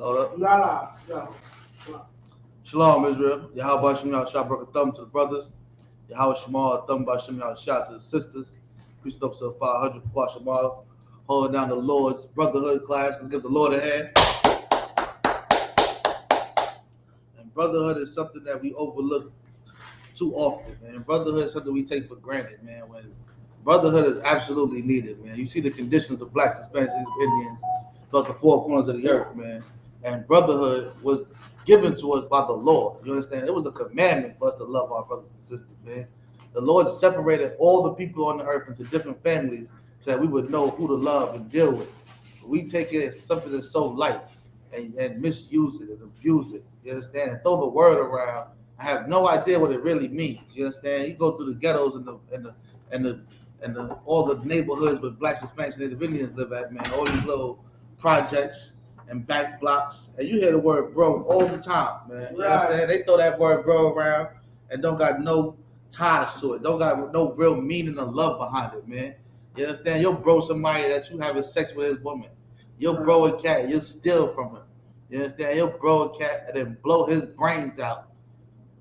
Yalla. Shalom, Israel. Yahweh Shem Yahweh Shah broke a thumb to the brothers. Yahweh Shemal, thumb by Shem Yahweh Shah to the sisters. Priest officer 500 Kwa Shemal, holding down the Lord's Brotherhood class. Let's give the Lord a hand. And brotherhood is something that we overlook too often, man. Brotherhood is something we take for granted, man. When brotherhood is absolutely needed, man. You see the conditions of blacks, Hispanics, and Indians throughout the four corners of the earth, man. And brotherhood was given to us by the Lord. You understand? It was a commandment for us to love our brothers and sisters, man. The Lord separated all the people on the earth into different families so that we would know who to love and deal with. We take it as something that's so light and misuse it and abuse it. You understand? And throw the word around. I have no idea what it really means. You understand? You go through the ghettos and all the neighborhoods where blacks, Hispanics, and Native Indians live at, man. All these little projects and back blocks, and you hear the word bro all the time, man. You understand? They throw that word bro around and don't got no ties to it. Don't got no real meaning or love behind it, man. You understand? You'll bro somebody that you having sex with his woman. You'll bro a cat, you'll steal from him. You understand? You'll bro a cat and then blow his brains out.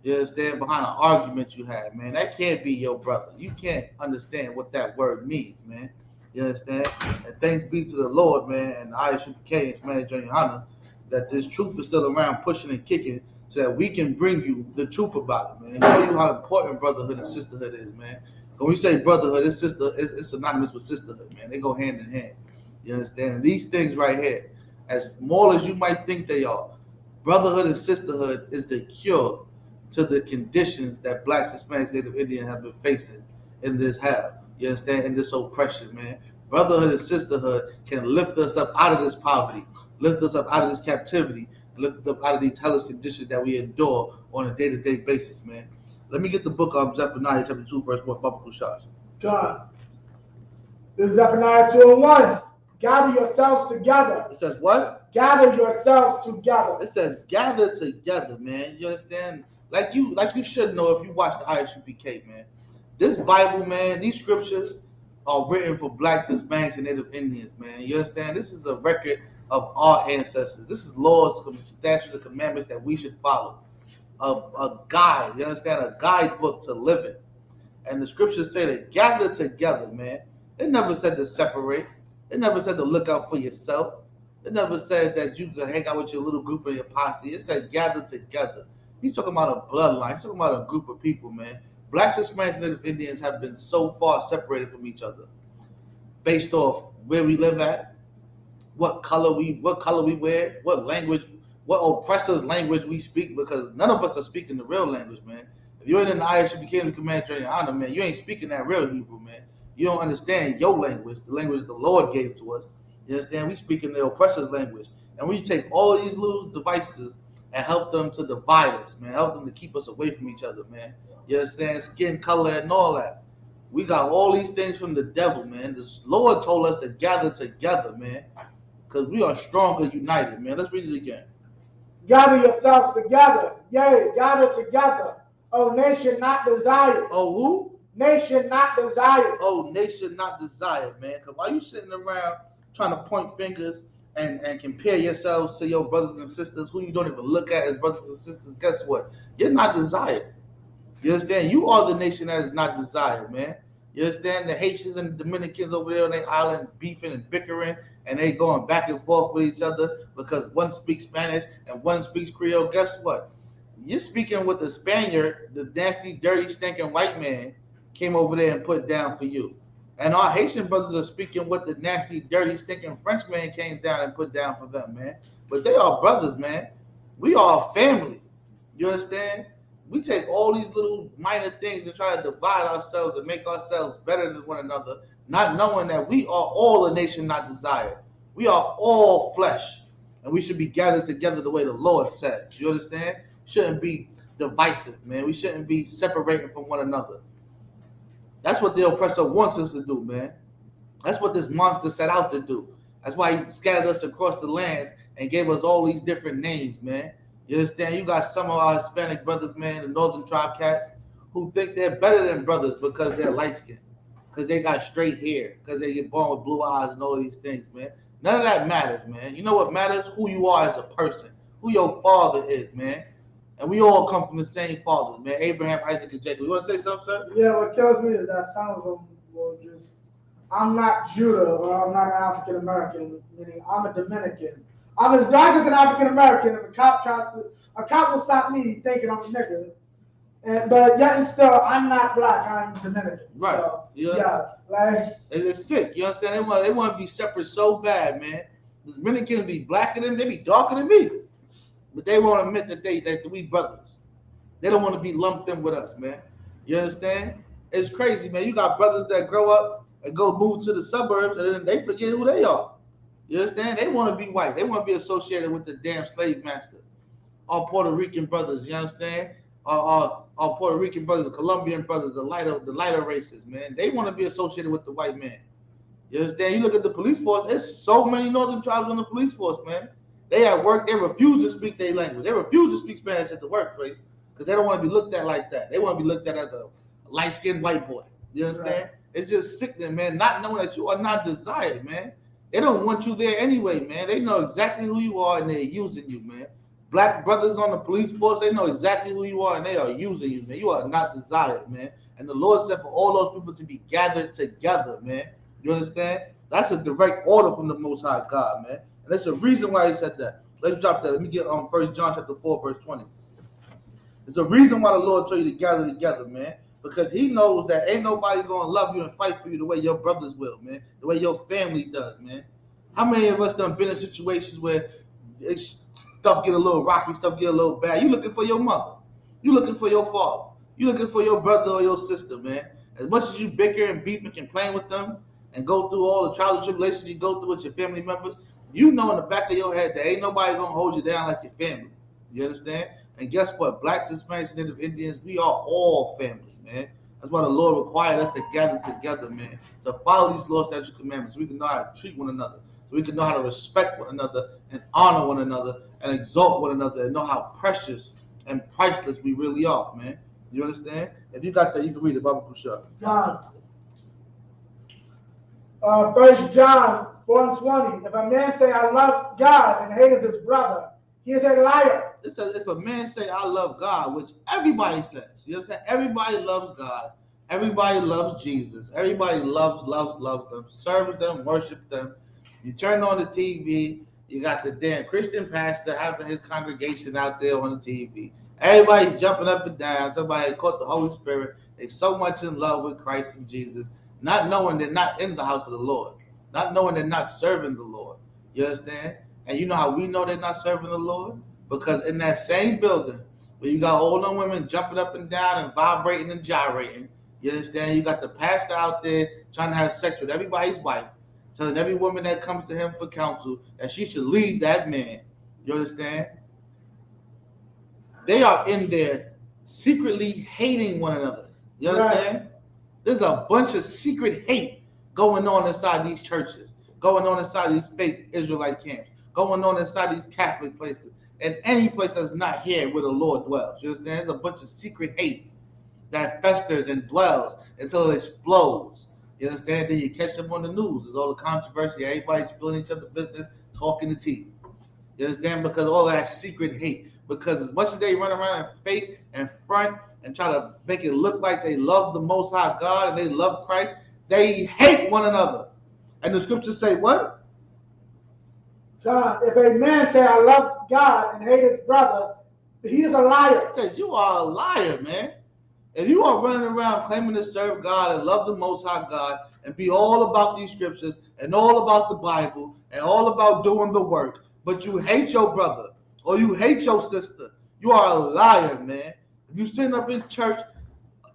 You understand? Behind an argument you had, man. That can't be your brother. You can't understand what that word means, man. You understand? And thanks be to the Lord, man, and I should be man, Junior Hunter, that this truth is still around pushing and kicking so that we can bring you the truth about it, man. And show you how important brotherhood and sisterhood is, man. When we say brotherhood, it's synonymous with sisterhood, man. They go hand in hand. You understand? And these things right here, as small as you might think they are, brotherhood and sisterhood is the cure to the conditions that blacks, Hispanics, Native Indians have been facing in this hell. You understand? In this oppression, man. Brotherhood and sisterhood can lift us up out of this poverty, lift us up out of this captivity, and lift us up out of these hellish conditions that we endure on a day-to-day basis, man. Let me get the book of Zephaniah chapter 2, verse 1, biblical shots. God. This is Zephaniah 2:1. Gather yourselves together. It says what? Gather yourselves together. It says gather together, man. You understand? Like you should know if you watch the ISUPK, man. This Bible, man, these scriptures are written for blacks, Hispanics, and Native Indians, man. You understand? This is a record of our ancestors. This is laws, statutes, and commandments that we should follow. A guide, you understand? A guidebook to living. And the scriptures say to gather together, man. It never said to separate. It never said to look out for yourself. It never said that you could hang out with your little group of your posse. It said gather together. He's talking about a bloodline. He's talking about a group of people, man. Blacks, Hispanics, and Native Indians have been so far separated from each other based off where we live at, what color we wear, what language, what oppressor's language we speak, because none of us are speaking the real language, man. If you're in the ISUPK command training honor, man, you ain't speaking that real Hebrew, man. You don't understand your language, the language that the Lord gave to us. You understand? We speaking the oppressor's language. And we take all these little devices and help them to divide us, man. Help them to keep us away from each other, man. You understand? Skin color and all that. We got all these things from the devil, man. The Lord told us to gather together, man, because we are stronger united, man. Let's read it again. Gather yourselves together. Yea, gather together. O nation not desired. Oh, who? Nation not desired. Oh, nation not desired, man. Because why you sitting around trying to point fingers and compare yourselves to your brothers and sisters who you don't even look at as brothers and sisters? Guess what? You're not desired. You understand? You are the nation that is not desired, man. You understand? The Haitians and the Dominicans over there on their island beefing and bickering, and they going back and forth with each other because one speaks Spanish and one speaks Creole. Guess what? You're speaking with the Spaniard, the nasty, dirty, stinking white man came over there and put down for you. And our Haitian brothers are speaking what the nasty, dirty, stinking French man came down and put down for them, man. But they are brothers, man. We are a family. You understand? We take all these little minor things and try to divide ourselves and make ourselves better than one another, not knowing that we are all a nation not desired. We are all flesh, and we should be gathered together the way the Lord said. You understand? Shouldn't be divisive, man. We shouldn't be separating from one another. That's what the oppressor wants us to do, man. That's what this monster set out to do. That's why he scattered us across the lands and gave us all these different names, man. You understand? You got some of our Hispanic brothers, man, the Northern Tribe cats, who think they're better than brothers because they're light skinned, because they got straight hair, because they get born with blue eyes and all these things, man. None of that matters, man. You know what matters? Who you are as a person, who your father is, man. And we all come from the same fathers, man. Abraham, Isaac, and Jacob. You want to say something, sir? Yeah, what kills me is that some of them will just. I'm not Judah or I'm not an African American, meaning I'm a Dominican. I'm as dark as an African American. If a cop will stop me thinking I'm a nigga. But yet and still, I'm not black. I'm Dominican. Right. So, yeah. Like it's sick. You understand? They want to be separate so bad, man. The Dominicans be blacker than them. They be darker than me, but they won't admit that we brothers. They don't want to be lumped in with us, man. You understand? It's crazy, man. You got brothers that grow up and go move to the suburbs, and then they forget who they are. You understand? They want to be white. They want to be associated with the damn slave master. All Puerto Rican brothers, you understand? All Puerto Rican brothers, Colombian brothers, the lighter races, man. They want to be associated with the white man. You understand? You look at the police force, there's so many northern tribes on the police force, man. They at work, they refuse to speak their language. They refuse to speak Spanish at the workplace because they don't want to be looked at like that. They want to be looked at as a light-skinned white boy. You understand? Right. It's just sickening, man, not knowing that you are not desired, man. They don't want you there anyway, man. They know exactly who you are and they're using you, man. Black brothers on the police force, they know exactly who you are and they are using you, man. You are not desired, man. And the Lord said for all those people to be gathered together, man. You understand? That's a direct order from the Most High God, man. And that's a reason why he said that. Let's drop that. Let me get 1 John chapter 4, verse 20. It's a reason why the Lord told you to gather together, man. Because he knows that ain't nobody going to love you and fight for you the way your brothers will, man. The way your family does, man. How many of us done been in situations where stuff get a little rocky, stuff get a little bad? You looking for your mother. You looking for your father. You looking for your brother or your sister, man. As much as you bicker and beef and complain with them and go through all the trials and tribulations you go through with your family members, you know in the back of your head that ain't nobody going to hold you down like your family. You understand? And guess what? Blacks, Hispanics, and Native Indians, we are all family, man. That's why the Lord required us to gather together, man, to follow these laws, statutes, and commandments, so we can know how to treat one another, so we can know how to respect one another and honor one another and exalt one another and know how precious and priceless we really are, man. You understand? If you got that, you can read it. Baba Kusha. God. 1 John 1:20. If a man say, I love God and hates his brother, he is a liar. It says, if a man say, I love God, which everybody says, you understand? Everybody loves God. Everybody loves Jesus. Everybody loves them, serves them, worship them. You turn on the TV, you got the damn Christian pastor having his congregation out there on the TV. Everybody's jumping up and down. Somebody caught the Holy Spirit. They're so much in love with Christ and Jesus, not knowing they're not in the house of the Lord, not knowing they're not serving the Lord. You understand? And you know how we know they're not serving the Lord? Because in that same building where you got all them women jumping up and down and vibrating and gyrating, you understand? You got the pastor out there trying to have sex with everybody's wife, telling every woman that comes to him for counsel that she should leave that man. You understand? They are in there secretly hating one another. You understand? Right. There's a bunch of secret hate going on inside these churches, going on inside these fake Israelite camps, going on inside these Catholic places, and any place that's not here where the Lord dwells. You understand? There's a bunch of secret hate that festers and dwells until it explodes. You understand? Then you catch them on the news. There's all the controversy. Everybody's spilling each other's business, talking the tea. You understand? Because all that secret hate. Because as much as they run around and fake and front and try to make it look like they love the Most High God and they love Christ, they hate one another. And the scriptures say what? God, if a man say, I love God and hate his brother, he is a liar. It says you are a liar, man. If you are running around claiming to serve God and love the Most High God and be all about these scriptures and all about the Bible and all about doing the work, but you hate your brother or you hate your sister, you are a liar, man. If you sitting up in church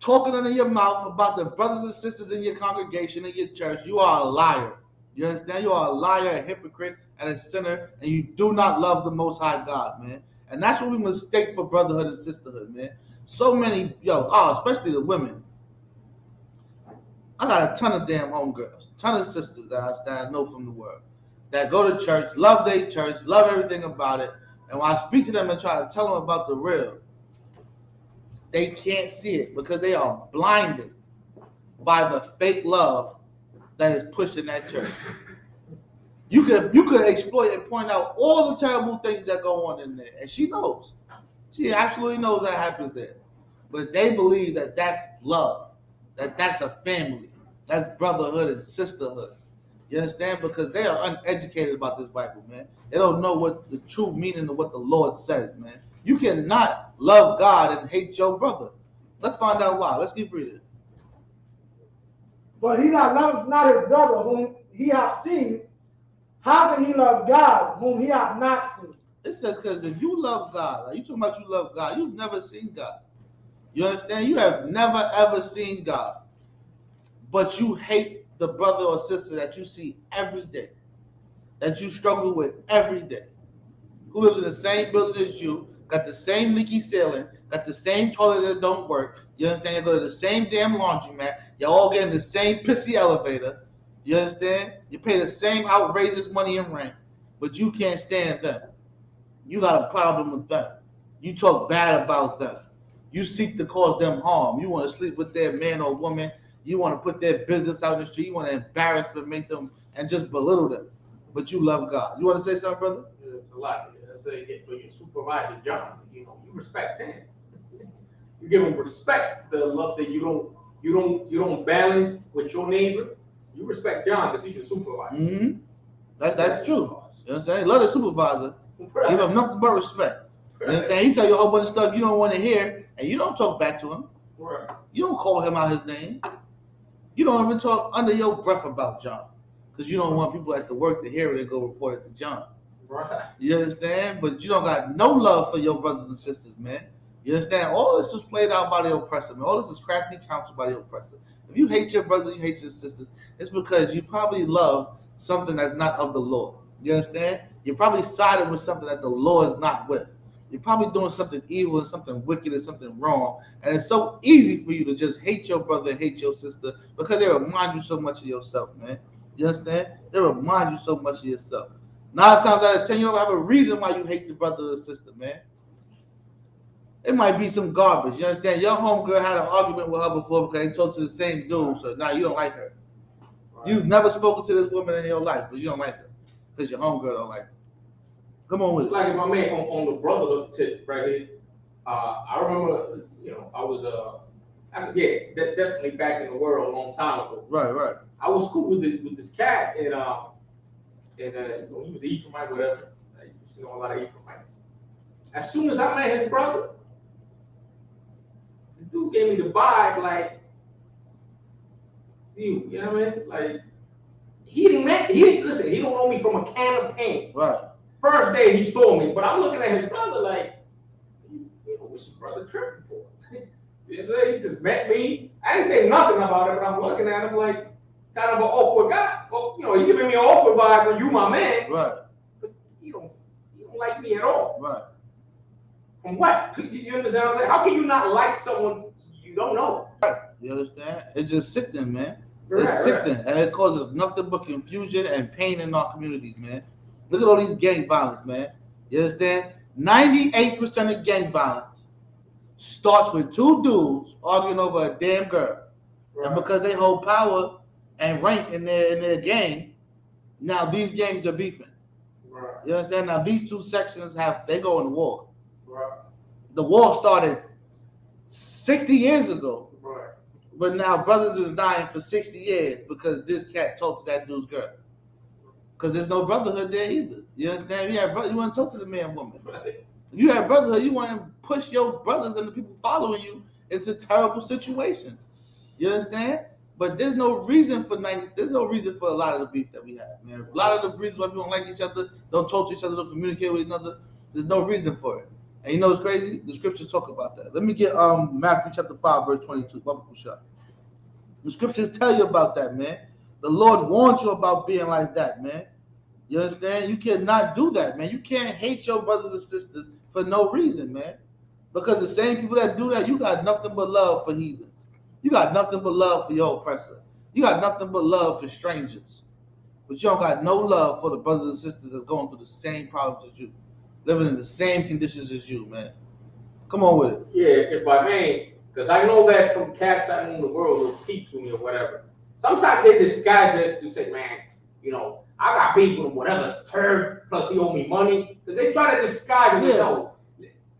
talking under your mouth about the brothers and sisters in your congregation, in your church, you are a liar. You understand? You are a liar, a hypocrite, and a sinner, and you do not love the Most High God, man. And that's what we mistake for brotherhood and sisterhood, man. So many, especially the women. I got a ton of damn homegirls, ton of sisters that I know from the world that go to church, love their church, love everything about it. And when I speak to them and try to tell them about the real, they can't see it because they are blinded by the fake love that is pushed in that church. You could exploit and point out all the terrible things that go on in there, and she knows. She absolutely knows that happens there. But they believe that that's love, that that's a family, that's brotherhood and sisterhood. You understand? Because they are uneducated about this Bible, man. They don't know what the true meaning of what the Lord says, man. You cannot love God and hate your brother. Let's find out why. Let's keep reading. But he that loves not his brother whom he hath seen, how can he love God whom he hath not seen? It says, because if you love God, like you talking about you love God, you've never seen God. You understand? You have never ever seen God. But you hate the brother or sister that you see every day, that you struggle with every day, who lives in the same building as you, got the same leaky ceiling, got the same toilet that don't work. You understand? You go to the same damn laundromat. You're all getting the same pissy elevator. You understand? You pay the same outrageous money in rent, but you can't stand them. You got a problem with them. You talk bad about them. You seek to cause them harm. You want to sleep with their man or woman. You want to put their business out in the street. You want to embarrass them, make them, and just belittle them. But you love God. You want to say something, brother? It's a lot. So for your supervisor, John, you respect him. You give him respect. The love that you don't balance with your neighbor. You respect John because he's your supervisor. Mm-hmm. That's true. You know what I'm saying? Love the supervisor. Right. Give him nothing but respect. You understand? He tell you a whole bunch of stuff you don't want to hear, and you don't talk back to him. Right. You don't call him out his name. You don't even talk under your breath about John, because you don't want people at the work to hear it and go report it to John. Right. You understand? But you don't got no love for your brothers and sisters, man. You understand? All this was played out by the oppressor, man. All this is crafty counsel by the oppressor. If you hate your brothers, you hate your sisters, it's because you probably love something that's not of the Lord. You understand? You're probably siding with something that the Lord is not with. You're probably doing something evil and something wicked and something wrong. And it's so easy for you to just hate your brother and hate your sister because they remind you so much of yourself, man. You understand? They remind you so much of yourself. 9 times out of 10, you don't have a reason why you hate your brother or sister, man. It might be some garbage. You understand? Your homegirl had an argument with her before because they talked to the same dude, so now you don't like her. Right. You've never spoken to this woman in your life, but you don't like her because your homegirl don't like her. Come on with it. Like if I make on the brotherhood tip right here, I remember, I was definitely back in the world a long time ago. Right. I was cool with this cat, and he was an Ephraimite, whatever. I used to know a lot of Ephraimites. As soon as I met his brother, the dude gave me the vibe like, you know what I mean? Like, he don't know me from a can of paint. Right. First day he saw me, but I'm looking at his brother like, what's your brother tripping for? He just met me. I didn't say nothing about it, but I'm looking at him like kind of an awkward guy. Well, you're giving me an awkward vibe when you my man. Right. But you don't like me at all. Right. From what? You understand what I'm saying? How can you not like someone you don't know? Right. You understand? It's just sickening, man. Right, it's sickening, and it causes nothing but confusion and pain in our communities, man. Look at all these gang violence, man. You understand? 98% of gang violence starts with 2 dudes arguing over a damn girl. Right. And because they hold power and rank in their gang, now these gangs are beefing. Right. You understand? Now these 2 sections they go in the war. Right. The war started 60 years ago. Right. But now brothers is dying for 60 years because this cat talked to that dude's girl. Because there's no brotherhood there either. You understand? You want to talk to the man, woman. Right. If you have brotherhood, you want to push your brothers and the people following you into terrible situations. You understand? But there's no reason for there's no reason for a lot of the beef that we have, man. A lot of the reasons why people don't like each other, don't talk to each other, don't communicate with each other, there's no reason for it. And you know what's crazy? The scriptures talk about that. Let me get Matthew chapter 5, verse 22. The scriptures tell you about that, man. The Lord warns you about being like that, man. You understand? You cannot do that, man. You can't hate your brothers and sisters for no reason, man. Because the same people that do that, you got nothing but love for heathens. You got nothing but love for your oppressor. You got nothing but love for strangers. But you don't got no love for the brothers and sisters that's going through the same problems as you, living in the same conditions as you, man. Come on with it. Yeah, if I may, because I know that from cats I know in the world will teach me or whatever. Sometimes they disguise this to say, man, I got beef with him, whatever, it's turf, plus he owe me money. Because they try to disguise it. No,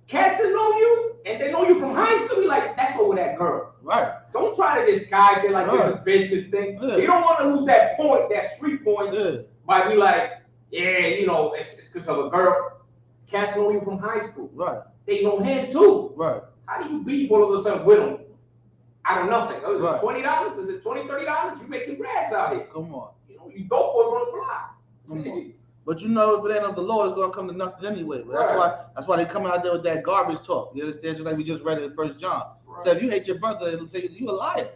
cats that know you, and they know you from high school, be like, that's over that girl. Right. Don't try to disguise it like this is a business thing. Yeah. You don't want to lose that point, that street point, by be like, yeah, you know, it's because of a girl. Cats know you from high school. Right. They know him too. Right. How do you beef all of a sudden with him? Out of nothing. Is it $20? Is it $20, $30? You making rags out here. Come on. You know, you dope boys on the block. Come on. But you know, if it ain't of the Lord, it's gonna come to nothing anyway. But that's why they coming out there with that garbage talk. You understand? Just like we just read it in 1 John. So if you hate your brother, it'll say you a liar.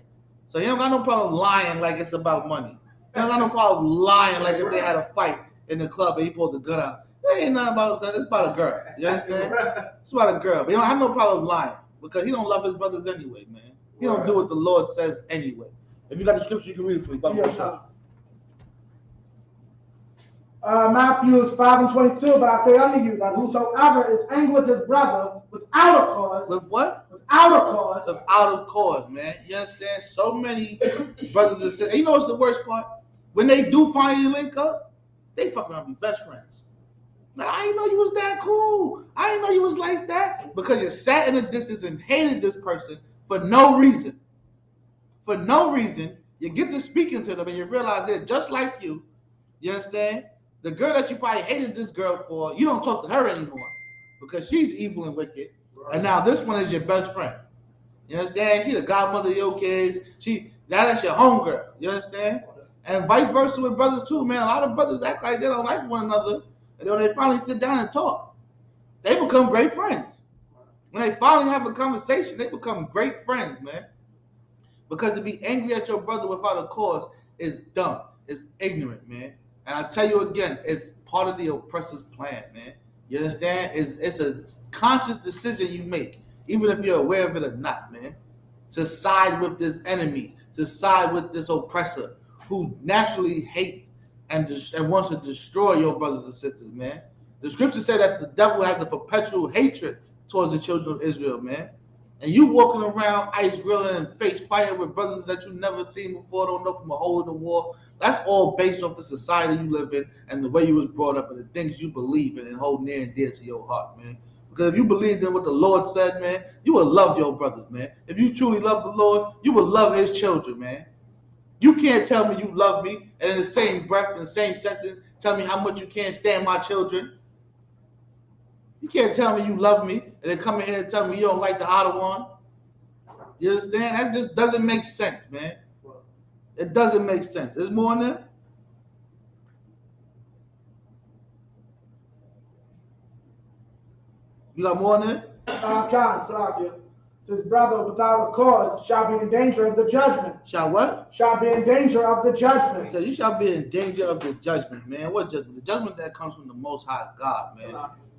So he don't got no problem lying like it's about money. He don't got no problem lying like if they had a fight in the club and he pulled the gun out. It ain't nothing about that. It's about a girl. You understand? It's about a girl. But he don't have no problem lying because he don't love his brothers anyway, man. He don't do what the Lord says anyway. If you got the scripture, you can read it for me. Matthew 5:22, but I say unto you that whosoever is angry with his brother without a cause. With what? Without a cause. Without a cause, man. You understand? So many brothers and sisters. You know what's the worst part? When they do finally link up, they fucking around be best friends. Like, I didn't know you was that cool. I didn't know you was like that. Because you sat in the distance and hated this person for no reason. For no reason, you get to speaking to them and you realize they're just like you. You understand? The girl that you probably hated this girl for, you don't talk to her anymore because she's evil and wicked. Right. And now this one is your best friend. You understand? She's the godmother of your kids. That's your homegirl. You understand? And vice versa with brothers too, man. A lot of brothers act like they don't like one another. And when they finally sit down and talk, they become great friends. When they finally have a conversation, they become great friends, man. Because to be angry at your brother without a cause is dumb. It's ignorant, man. And I tell you again, it's part of the oppressor's plan, man. You understand? It's a conscious decision you make, even if you're aware of it or not, man, to side with this enemy, to side with this oppressor who naturally hates and wants to destroy your brothers and sisters, man. The scripture said that the devil has a perpetual hatred towards the children of Israel, man. And you walking around ice grilling and face fighting with brothers that you never seen before, don't know from a hole in the wall. That's all based off the society you live in and the way you was brought up and the things you believe in and hold near and dear to your heart, man. Because if you believed in what the Lord said, man, you would love your brothers, man. If you truly love the Lord, you would love his children, man. You can't tell me you love me and in the same breath, in the same sentence, tell me how much you can't stand my children. You can't tell me you love me and then come in here and tell me you don't like the other one. You understand? That just doesn't make sense, man. It doesn't make sense. There's more in there? You got more in there? His brother without a cause shall be in danger of the judgment. Shall what? Shall be in danger of the judgment. So you shall be in danger of the judgment, man. What judgment? The judgment that comes from the Most High God, man.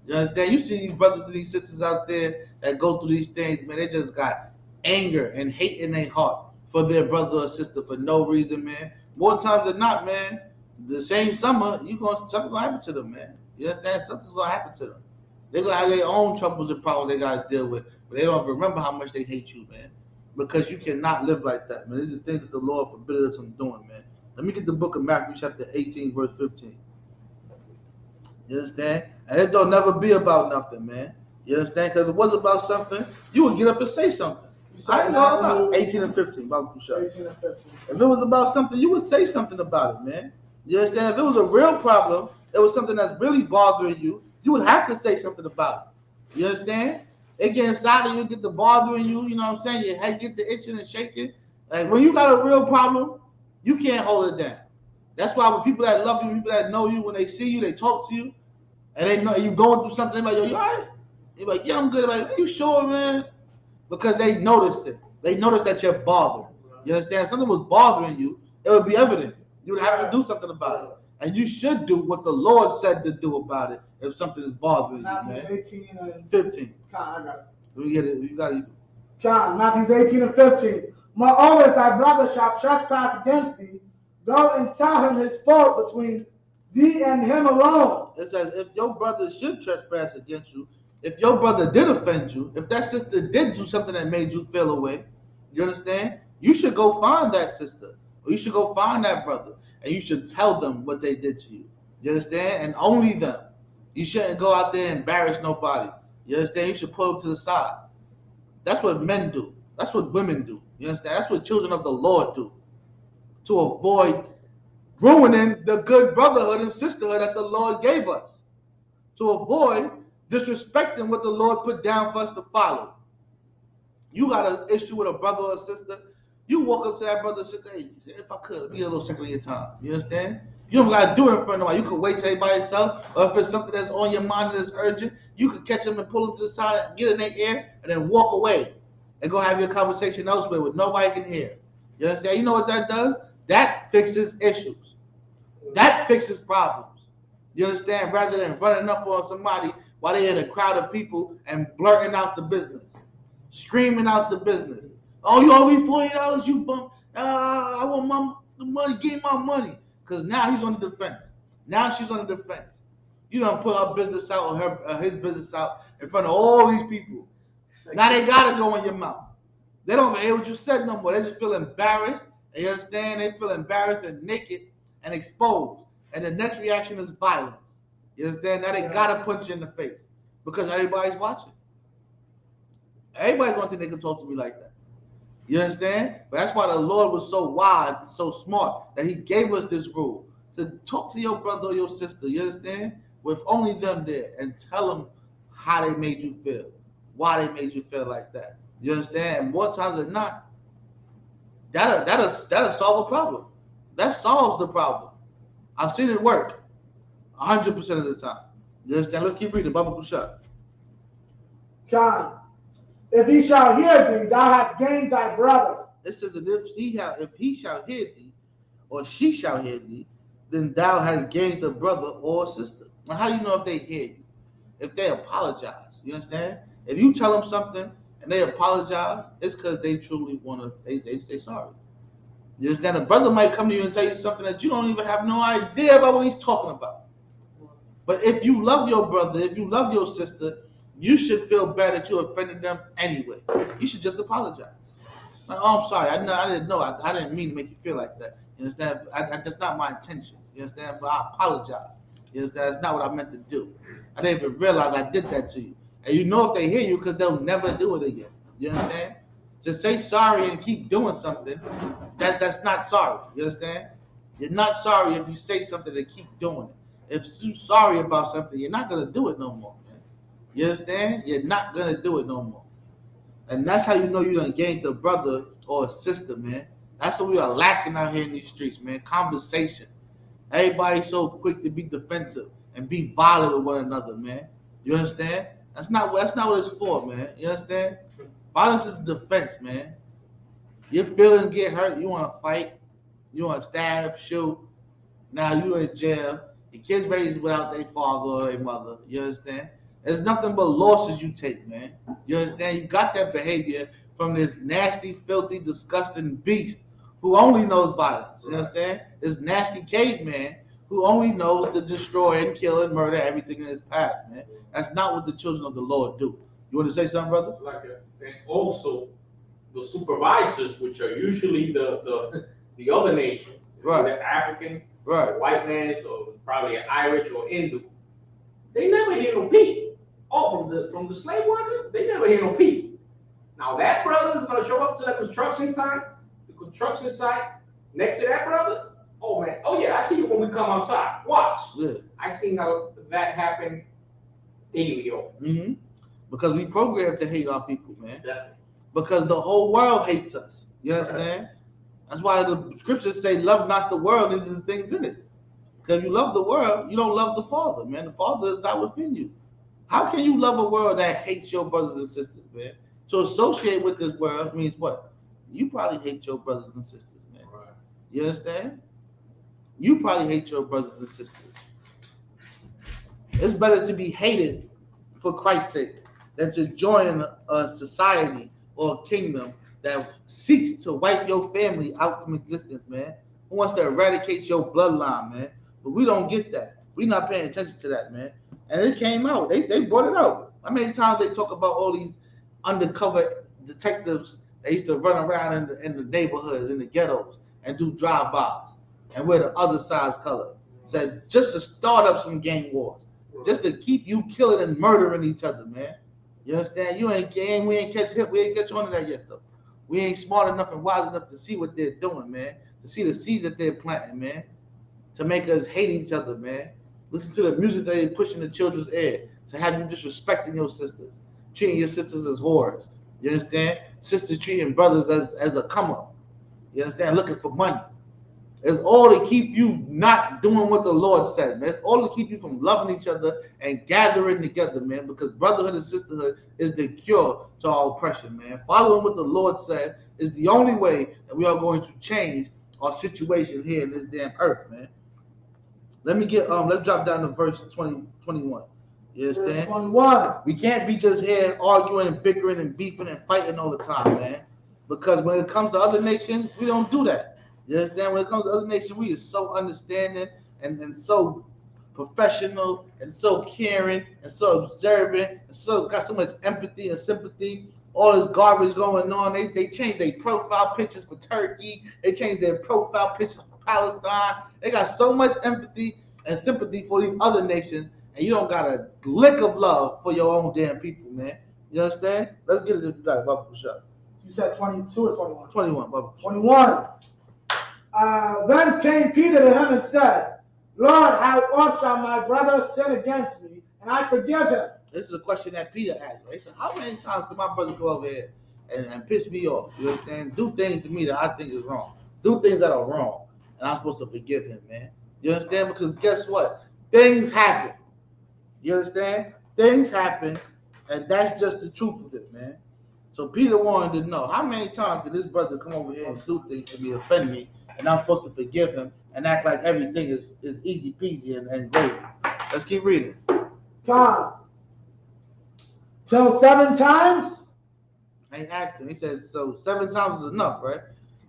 You understand? You see these brothers and these sisters out there that go through these things, man. They just got anger and hate in their heart for their brother or sister for no reason, man. More times than not, man, the same summer, something's gonna happen to them, man. You understand? Something's gonna happen to them. They're gonna have their own troubles and problems they gotta deal with, but they don't remember how much they hate you, man. Because you cannot live like that, man. These are things that the Lord forbidden us from doing, man. Let me get the book of Matthew, chapter 18, verse 15. You understand? And it don't never be about nothing, man. You understand? Because if it was about something, you would get up and say something. I know, 18 and 15. 18 and 15. If it was about something, you would say something about it, man. You understand? If it was a real problem, it was something that's really bothering you, you would have to say something about it. You understand? It get inside of you, get the bothering you, you know what I'm saying? Your head get the itching and shaking. Like when you got a real problem, you can't hold it down. That's why when people that love you, people that know you, when they see you, they talk to you, and they know you going through something, they're like, yo, you all right? You're like, yeah, I'm good. They're like, are you sure, man? Because they noticed it. They noticed that you're bothered. You understand? If something was bothering you, it would be evident. You would have to do something about it. And you should do what the Lord said to do about it if something is bothering you, man. 18 and 15. I got it. We get it. You got it. Matthew 18 and 15. Moreover, if thy brother shall trespass against thee, go and tell him his fault between thee and him alone. It says, if your brother should trespass against you, if your brother did offend you, if that sister did do something that made you feel away, you understand? You should go find that sister. Or you should go find that brother and you should tell them what they did to you. You understand? And only them. You shouldn't go out there and embarrass nobody. You understand? You should pull them to the side. That's what men do. That's what women do. You understand? That's what children of the Lord do. To avoid ruining the good brotherhood and sisterhood that the Lord gave us. To avoid disrespecting what the Lord put down for us to follow. You got an issue with a brother or sister, you walk up to that brother or sister, hey, if I could, be a little second of your time. You understand? You don't got to do it in front of nobody. You could wait till everybody yourself, or if it's something that's on your mind that's urgent, you could catch them and pull them to the side and get in their ear and then walk away and go have your conversation elsewhere where nobody can hear. You understand? You know what that does? That fixes issues. That fixes problems. You understand? Rather than running up on somebody while they're in a crowd of people and blurting out the business, screaming out the business. Oh, you owe me $40, you bum. I want the money. Give me my money. Because now he's on the defense. Now she's on the defense. You don't put her business out or his business out in front of all these people. Now they gotta go in your mouth. They don't hear what you said no more. They just feel embarrassed. You understand? They feel embarrassed and naked and exposed. And the next reaction is violence. You understand? Now they gotta punch you in the face because everybody's watching. Everybody gonna think they can talk to me like that. You understand? But that's why the Lord was so wise and so smart that he gave us this rule to talk to your brother or your sister, you understand? With only them there and tell them how they made you feel, why they made you feel like that. You understand? And more times than not, that'll solve a problem. That solves the problem. I've seen it work 100% of the time. You understand? Let's keep reading. Baba Kushat. John, if he shall hear thee, thou hast gained thy brother. It says, if he shall hear thee, or she shall hear thee, then thou hast gained a brother or sister. Now, how do you know if they hear you? If they apologize, you understand? If you tell them something and they apologize, it's because they truly want to, they say sorry. You understand? A brother might come to you and tell you something that you don't even have no idea about what he's talking about. But if you love your brother, if you love your sister, you should feel bad that you offended them anyway. You should just apologize. Like, oh, I'm sorry. I didn't know. I didn't mean to make you feel like that. You understand? That's not my intention. You understand? But I apologize. You understand? That's not what I meant to do. I didn't even realize I did that to you. And you know if they hear you because they'll never do it again. You understand? To say sorry and keep doing something, that's not sorry. You understand? You're not sorry if you say something and keep doing it. If you're sorry about something, you're not going to do it no more. You understand? You're not going to do it no more. And that's how you know you done gained a brother or a sister, man. That's what we are lacking out here in these streets, man. Conversation. Everybody's so quick to be defensive and be violent with one another, man. You understand? That's not what it's for, man. You understand? Violence is defense, man. Your feelings get hurt. You want to fight. You want to stab, shoot. Now you in jail. Your kids raised without their father or their mother. You understand? There's nothing but losses you take, man. You understand? You got that behavior from this nasty, filthy, disgusting beast who only knows violence. You understand? This nasty caveman who only knows to destroy and kill and murder everything in his path, man. That's not what the children of the Lord do. You want to say something, brother? And also, the supervisors, which are usually the other nations, right? The African, right? The white man, or probably an Irish or Hindu, they never hear no peep. Oh, from the slave worker, they never hear no peep. Now that brother is gonna show up to the construction site, next to that brother. Oh man, oh yeah, I see you when we come outside. Watch. Yeah. I see how that happen daily, yo. Mm-hmm. Because we programmed to hate our people, man. Definitely. Because the whole world hates us. You understand? Right. That's why the scriptures say, "Love not the world, neither the things in it." Because if you love the world, you don't love the Father, man. The Father is not within you. How can you love a world that hates your brothers and sisters, man? To associate with this world means what? You probably hate your brothers and sisters, man. Right. You understand? You probably hate your brothers and sisters. It's better to be hated for Christ's sake than to join a society or a kingdom that seeks to wipe your family out from existence, man. Who wants to eradicate your bloodline, man? But we don't get that. We're not paying attention to that, man. And it came out. They brought it out. How many times they talk about all these undercover detectives that used to run around in the neighborhoods, in the ghettos, and do drive-bys and wear the other side's color. Said just to start up some gang wars, just to keep you killing and murdering each other, man. You understand? We ain't catch on to that yet though. We ain't smart enough and wise enough to see what they're doing, man. To see the seeds that they're planting, man. To make us hate each other, man. Listen to the music that they push in the children's ear. To have you disrespecting your sisters, treating your sisters as whores. You understand? Sisters treating brothers as a come up. You understand? Looking for money. It's all to keep you not doing what the Lord said, man. It's all to keep you from loving each other and gathering together, man. Because brotherhood and sisterhood is the cure to our oppression, man. Following what the Lord said is the only way that we are going to change our situation here in this damn earth, man. Let's drop down to verse 21. You understand? 21. We can't be just here arguing and bickering and beefing and fighting all the time, man. Because when it comes to other nations, we don't do that. You understand? When it comes to other nations, we are so understanding and so professional and so caring and so observant and so got so much empathy and sympathy. All this garbage going on. They changed their profile pictures for Turkey. They changed their profile pictures for Palestine. They got so much empathy and sympathy for these other nations, and you don't got a lick of love for your own damn people, man. You understand? Let's get it if you got a bubble shot. You said 22 or 21? 21, bubble. 21. Then came Peter to him and said, Lord, how oft shall my brother sin against me, and I forgive him? This is a question that Peter asked. Right? He said, how many times can my brother go over here and piss me off? You understand? Do things to me that I think is wrong. Do things that are wrong. And I'm supposed to forgive him, man. You understand? Because guess what? Things happen. You understand? Things happen, and that's just the truth of it, man. So Peter wanted to know, how many times can this brother come over here and do things to me, offend me, and I'm supposed to forgive him and act like everything is easy peasy and gravy? Let's keep reading. God. So 7 times? I asked him. He said, so 7 times is enough, right?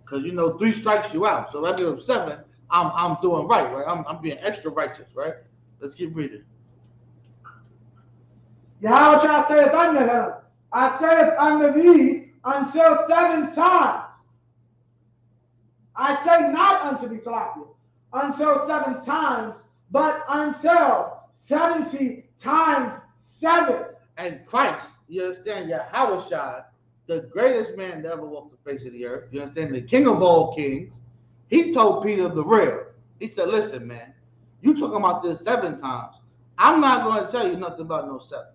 Because 3 strikes you out. So if I give him 7, I'm doing right, right? I'm being extra righteous, right? Let's keep reading. Yahweh saith unto him, I saith unto thee until 7 times. I say not unto thee, Salakia, until 7 times, but until 70 times 7. And Christ, you understand, Yahweh, the greatest man to ever walk the face of the earth, you understand, the king of all kings, he told Peter the real. He said, listen, man, you talking about this 7 times. I'm not going to tell you nothing about no 7.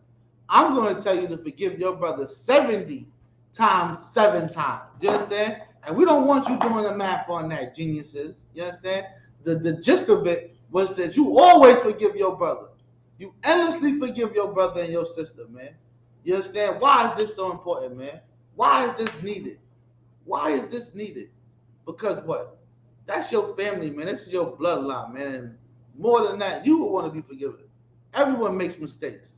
I'm going to tell you to forgive your brother 70 times 7 times. You understand? And we don't want you doing the math on that, geniuses. You understand? The gist of it was that you always forgive your brother. You endlessly forgive your brother and your sister, man. You understand? Why is this so important, man? Why is this needed? Why is this needed? Because what? That's your family, man. This is your bloodline, man. And more than that, you will want to be forgiven. Everyone makes mistakes.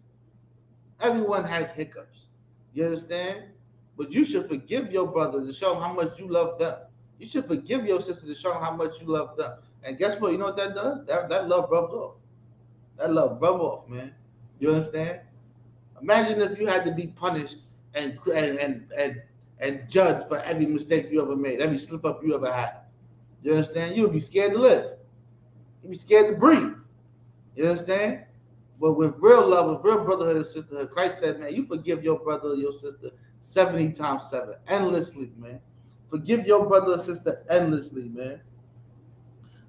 Everyone has hiccups. You understand? But you should forgive your brother to show them how much you love them. You should forgive your sister to show them how much you love them. And guess what? You know what that does? That love rubs off. That love rub off, man. You understand? Imagine if you had to be punished and judged for every mistake you ever made, every slip up you ever had. You understand? You would be scared to live. You'd be scared to breathe. You understand? But with real love, with real brotherhood and sisterhood, Christ said, man, you forgive your brother or your sister 70 times 7, endlessly, man. Forgive your brother or sister endlessly, man.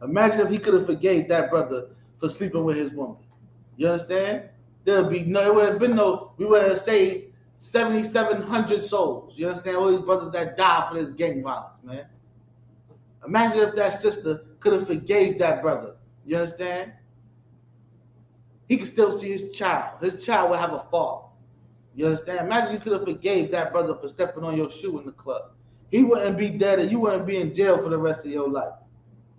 Imagine if he could have forgave that brother for sleeping with his woman. You understand? There would have been no, we would have saved 7,700 souls. You understand? All these brothers that died for this gang violence, man. Imagine if that sister could have forgave that brother. You understand? He could still see his child. His child would have a father. You understand? Imagine you could have forgave that brother for stepping on your shoe in the club. He wouldn't be dead and you wouldn't be in jail for the rest of your life.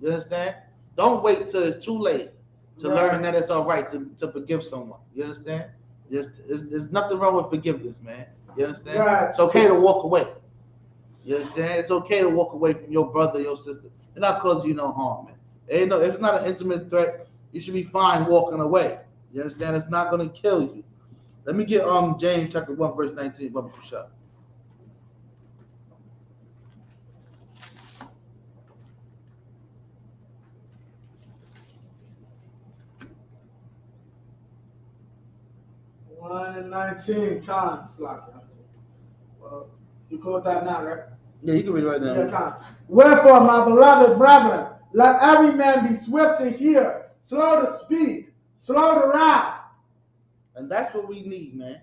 You understand? Don't wait till it's too late to learn that it's all right to forgive someone. You understand? There's nothing wrong with forgiveness, man. You understand? Right. It's okay to walk away. You understand? It's okay to walk away from your brother or your sister. They're not causing you no harm, man. If it's not an intimate threat, you should be fine walking away. You understand? It's not going to kill you. Let me get James chapter 1, verse 19. Bubba Prashad. 19, Khan, Slacker. Well, you cool with that now, right? Yeah, you can read it right now. Yeah, Khan. Wherefore, my beloved brethren, let every man be swift to hear, slow to speak, slow to wrath. And that's what we need, man.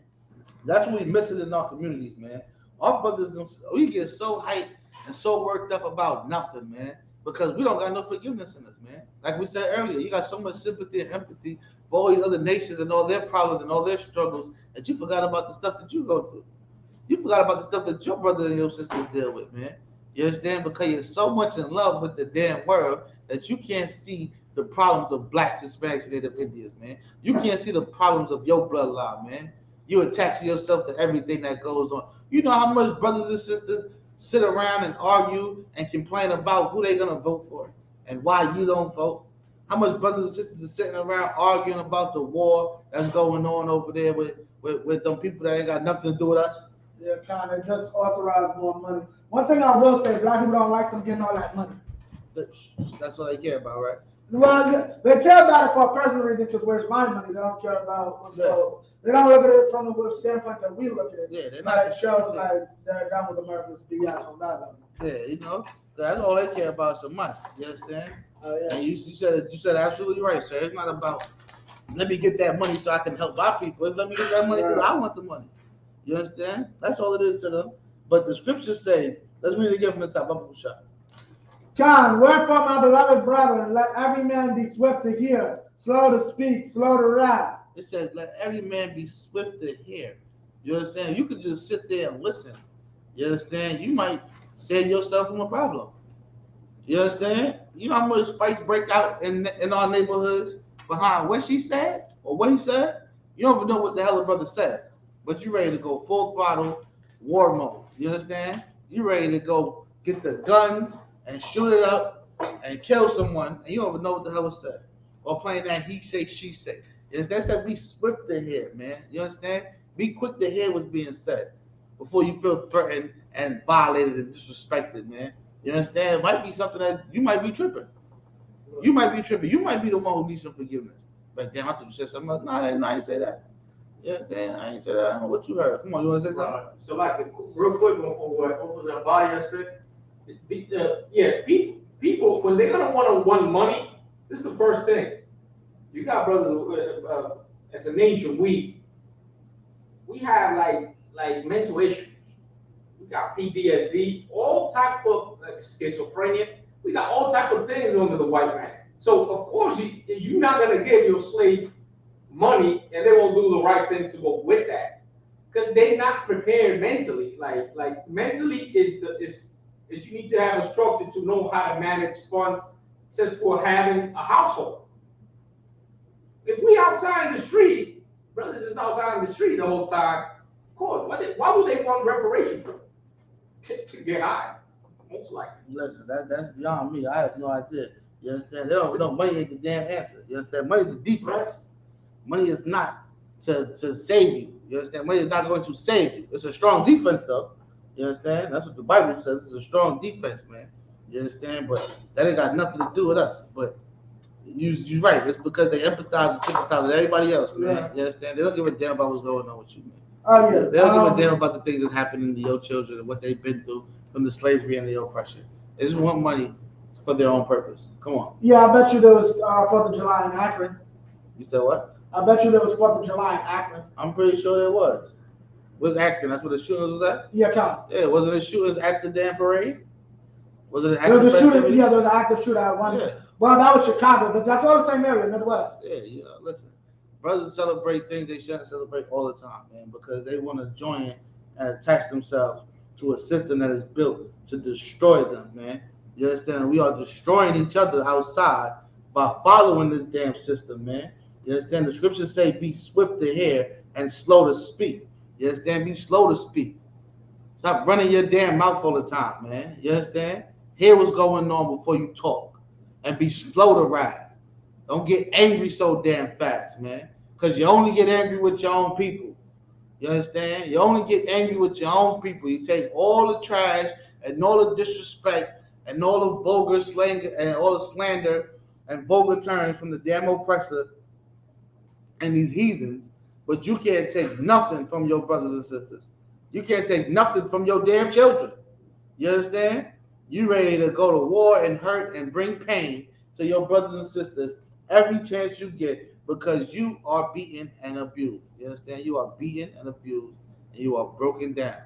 That's what we missing in our communities, man. Our brothers, we get so hyped and so worked up about nothing, man, because we don't got no forgiveness in us, man. Like we said earlier, you got so much sympathy and empathy for all these other nations and all their problems and all their struggles that you forgot about the stuff that you go through. You forgot about the stuff that your brother and your sisters deal with, man. You understand? Because you're so much in love with the damn world that you can't see the problems of blacks, Hispanics, and Native Indians, man. You can't see the problems of your bloodline, man. You attach yourself to everything that goes on. You know how much brothers and sisters sit around and argue and complain about who they're gonna vote for and why you don't vote. How much brothers and sisters are sitting around arguing about the war that's going on over there with them people that ain't got nothing to do with us. Yeah, kind of just authorize more money. One thing I will say, black people don't like them getting all that money. That's what they care about, right? Well, they care about it for a personal reason because where's my money? They don't care about what's going. They don't look at it from the standpoint that we look at it. Yeah, they're but not. It shows like they're done with America's BS on that level. Yeah, you know, that's all they care about, some money. You understand? Yeah. And you said absolutely right, sir. It's not about let me get that money so I can help my people. It's let me get that money because I want the money. You understand? That's all it is to them. But the scriptures say, let's read it again from the top. Up shot. Come, wherefore, my beloved brethren, let every man be swift to hear, slow to speak, slow to wrath. It says, let every man be swift to hear. You understand? You could just sit there and listen. You understand? You might save yourself from a problem. You understand? You know how much fights break out in our neighborhoods behind what she said or what he said? You don't even know what the hell a brother said. But you ready to go full throttle, war mode. You understand? You ready to go get the guns and shoot it up and kill someone, and you don't even know what the hell was said. Or playing that he say, she say. That said, be swift to hear, man. You understand? Be quick to hear what's being said before you feel threatened and violated and disrespected, man. You understand? It might be something that you might be tripping. You might be tripping. You might be the one who needs some forgiveness. Like, damn, I thought you said something else. No, I didn't say that. You understand? I ain't say that. I don't know what you heard. Come on, you want to say something? So, like, real quick, what was that body I said? People, when they're gonna want money, this is the first thing. You got brothers as a nation. We have like mental issues. We got PTSD, all type of schizophrenia. We got all type of things under the white man. So of course you're not gonna give your slave money, and they won't do the right thing to go with that, because they're not prepared mentally. Like mentally is you need to have a structure to know how to manage funds, except for having a household. If we outside in the street, brothers is outside in the street the whole time, of course, why would they want reparation to get high? Most likely. Listen, that's beyond me. I have no idea. You understand? They don't know money ain't the damn answer. You understand? Money is the defense. Money is not to save you. You understand? Money is not going to save you. It's a strong defense, though. You understand? That's what the Bible says. It's a strong defense, man. You understand? But that ain't got nothing to do with us. But you're right. It's because they empathize and sympathize with everybody else, man. Yeah. You understand? They don't give a damn about what's going on with you, man. Oh, yeah. They don't give a damn about the things that's happening to your children and what they've been through from the slavery and the oppression. They just want money for their own purpose. Come on. Yeah, I bet you there was 4th of July in Akron. You said what? I bet you there was 4th of July in Akron. I'm pretty sure there was. Was Akron? That's where the shootings was at? Yeah, come. Yeah, wasn't the shootings at the damn parade? Was it an active active shooting? Yeah, there was an active shooter at one. Yeah. Well, that was Chicago, but that's all the same area, Midwest. Yeah, listen. Brothers celebrate things they shouldn't celebrate all the time, man, because they want to join and attach themselves to a system that is built to destroy them, man. You understand? We are destroying each other outside by following this damn system, man. You understand? The scriptures say be swift to hear and slow to speak. You understand? Be slow to speak. Stop running your damn mouth all the time, man. You understand? Hear what's going on before you talk. And be slow to wrath. Don't get angry so damn fast, man. Because you only get angry with your own people. You understand? You only get angry with your own people. You take all the trash and all the disrespect and all the vulgar slang and all the slander and vulgar terms from the damn oppressor and these heathens, But you can't take nothing from your brothers and sisters. You can't take nothing from your damn children. You understand? You ready to go to war and hurt and bring pain to your brothers and sisters every chance you get because you are beaten and abused. You understand? You are beaten and abused and you are broken down.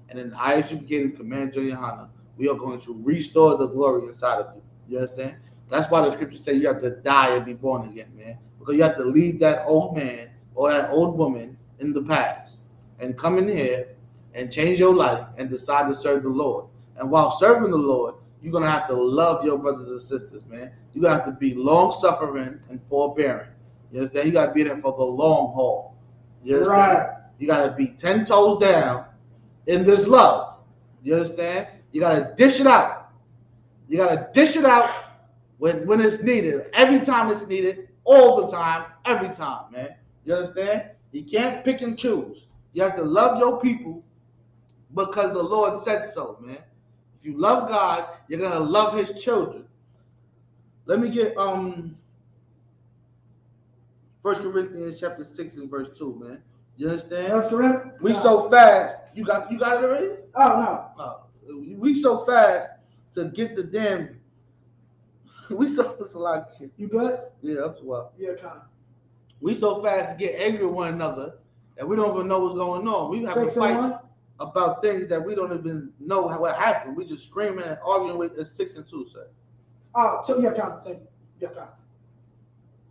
And in the eyes you begin to command your Hana, we are going to restore the glory inside of you. You understand? That's why the scriptures say you have to die and be born again, man. Because you have to leave that old man or that old woman in the past and come in here and change your life and decide to serve the Lord. And while serving the Lord, you're going to have to love your brothers and sisters, man. You're going to have to be long-suffering and forbearing. You understand? You got to be there for the long haul. You understand? Right. You got to be 10 toes down in this love. You understand? You got to dish it out. You got to dish it out when it's needed. Every time it's needed. All the time. Every time, man. You understand? You can't pick and choose. You have to love your people because the Lord said so, man. If you love God, you're gonna love His children. Let me get 1 Corinthians chapter 6 and verse 2, man. You understand? That's correct. We so fast. You got it already? Oh no. We so fast to get the damn. We so it's a lot. You good? Yeah, up to what? Yeah, kind of. We so fast to get angry with one another that we don't even know what's going on. We have fights about things that we don't even know what happened. We just screaming and arguing with 6 and 2, sir. Oh, so yeah, kind of same. Yeah, kind of.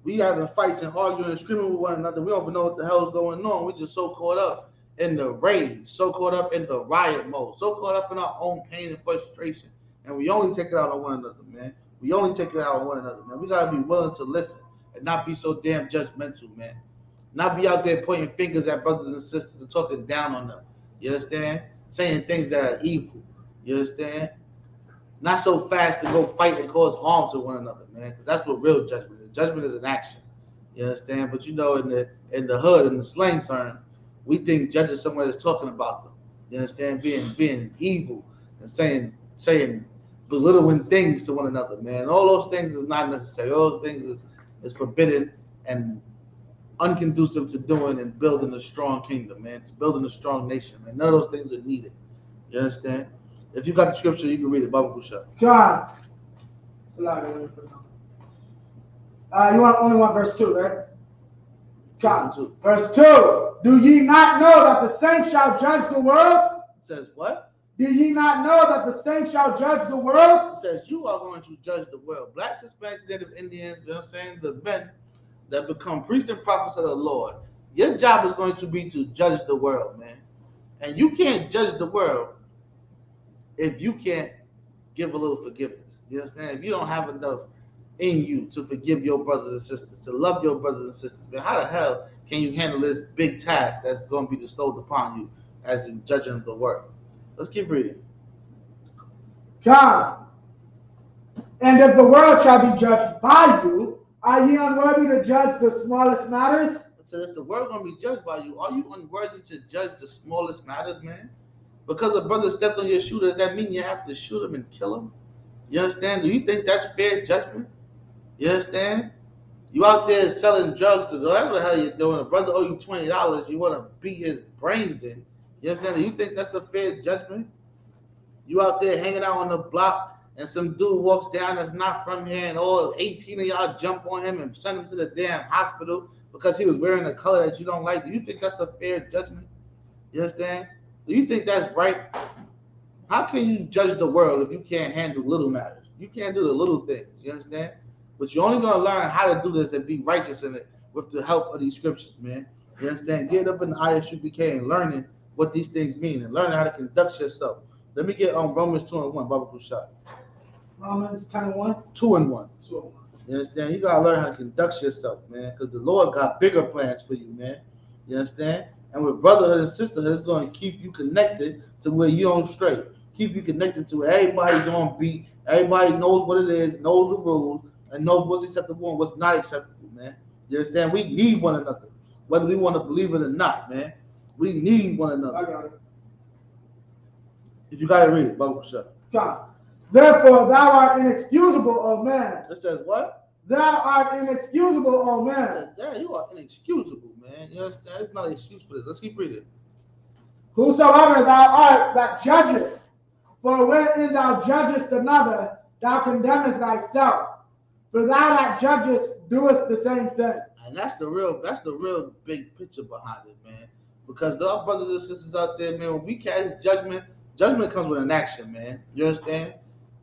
We having fights and arguing and screaming with one another. We don't even know what the hell is going on. We just so caught up in the rage, so caught up in the riot mode, so caught up in our own pain and frustration. And we only take it out on one another, man. We only take it out on one another, man. We gotta be willing to listen and not be so damn judgmental, man. Not be out there pointing fingers at brothers and sisters and talking down on them. You understand? Saying things that are evil. You understand? Not so fast to go fight and cause harm to one another, man. Because that's what real judgment is. Judgment is an action. You understand? But you know, in the hood, in the slang term, we think judging someone is talking about them. You understand? Being evil and saying belittling things to one another, man. All those things is not necessary. All those things is forbidden and unconducive to doing and building a strong kingdom, man. To building a strong nation, man. None of those things are needed. You understand? If you got the scripture, you can read it. Baba Kusha. God. You want verse 2, right? God. Verse 2. Do ye not know that the saints shall judge the world? It says what? Do ye not know that the saints shall judge the world? It says you are going to judge the world. Blacks, Hispanics, Native Indians, you know what I'm saying? The men that become priests and prophets of the Lord. Your job is going to be to judge the world, man. And you can't judge the world if you can't give a little forgiveness. You understand? If you don't have enough in you to forgive your brothers and sisters, to love your brothers and sisters, man, how the hell can you handle this big task that's going to be bestowed upon you as in judging the world? Let's keep reading. God. And if the world shall be judged by you, are ye unworthy to judge the smallest matters? So if the world going to be judged by you, are you unworthy to judge the smallest matters, man? Because a brother stepped on your shoe, does that mean you have to shoot him and kill him? You understand? Do you think that's fair judgment? You understand? You out there selling drugs to whatever the hell you're doing. A brother owe you $20, you want to beat his brains in. You understand? Do you think that's a fair judgment? You out there hanging out on the block and some dude walks down that's not from here and all 18 of y'all jump on him and send him to the damn hospital because he was wearing a color that you don't like. Do you think that's a fair judgment? You understand? Do you think that's right? How can you judge the world if you can't handle little matters? You can't do the little things. You understand? But you're only going to learn how to do this and be righteous in it with the help of these scriptures, man. You understand? Get up in the ISUPK and learning what these things mean and learning how to conduct yourself. Let me get on Romans 2 and 1, Baba Kusha. Romans 10 and 1? 2 and 1. 2 and 1. You understand? You got to learn how to conduct yourself, man, because the Lord got bigger plans for you, man. You understand? And with brotherhood and sisterhood, it's going to keep you connected to where you don't stray. Keep you connected to where everybody's on beat. Everybody knows what it is, knows the rules, and knows what's acceptable and what's not acceptable, man. You understand? We need one another, whether we want to believe it or not, man. We need one another. I got it. If you got to read it, Baba Kusha. God. Therefore, thou art inexcusable, O man. It says what? thou art inexcusable, O I man. said, Dad, you are inexcusable, man. You understand? It's not an excuse for this. Let's keep reading. Whosoever thou art that judgeth, for wherein thou judgest another, thou condemnest thyself. For thou that judgest doest the same thing. And that's the real big picture behind it, man. Because the brothers and sisters out there, man, when we cast judgment, judgment comes with an action, man. You understand?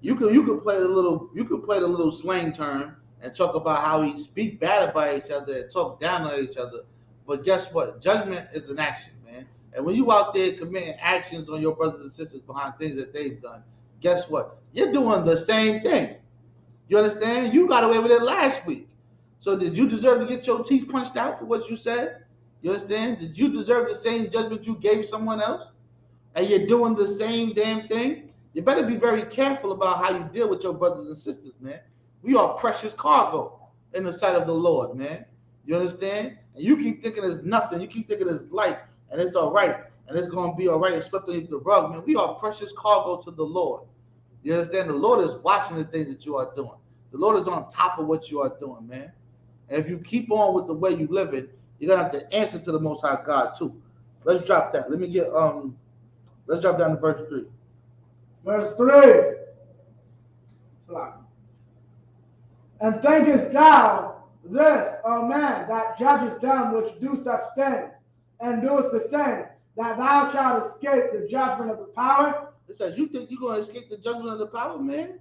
You could play the little slang term and talk about how we speak bad about each other and talk down on each other. But guess what? Judgment is an action, man. And when you out there committing actions on your brothers and sisters behind things that they've done, guess what? You're doing the same thing. You understand? You got away with it last week. So did you deserve to get your teeth punched out for what you said? You understand? Did you deserve the same judgment you gave someone else? And you're doing the same damn thing? You better be very careful about how you deal with your brothers and sisters, man. We are precious cargo in the sight of the Lord, man. You understand? And you keep thinking it's nothing. You keep thinking it's light and it's all right. And it's going to be all right. It's swept underneath the rug, man. We are precious cargo to the Lord. You understand? The Lord is watching the things that you are doing. The Lord is on top of what you are doing, man. And if you keep on with the way you live it, you're gonna have to answer to the Most High God too. Let's drop that. Let's drop down to verse 3. Verse 3. And thinkest thou this, O man, that judgest them which do such things, and doest the same, that thou shalt escape the judgment of the power? It says, you think you're gonna escape the judgment of the power, man?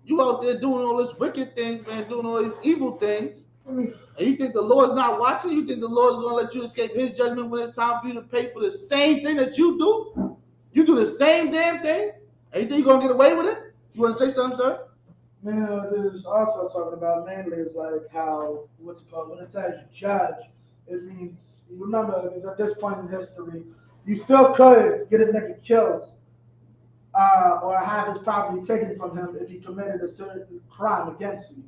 You out there doing all this wicked things, man, doing all these evil things. And you think the Lord's not watching? You think the Lord's going to let you escape his judgment when it's time for you to pay for the same thing that you do? You do the same damn thing? And you think you're going to get away with it? You want to say something, sir? Man, there's also talking about mainly is like how, what's it called, when it says judge, it means, you remember, because at this point in history, you still could get a nigga killed or have his property taken from him if he committed a certain crime against you.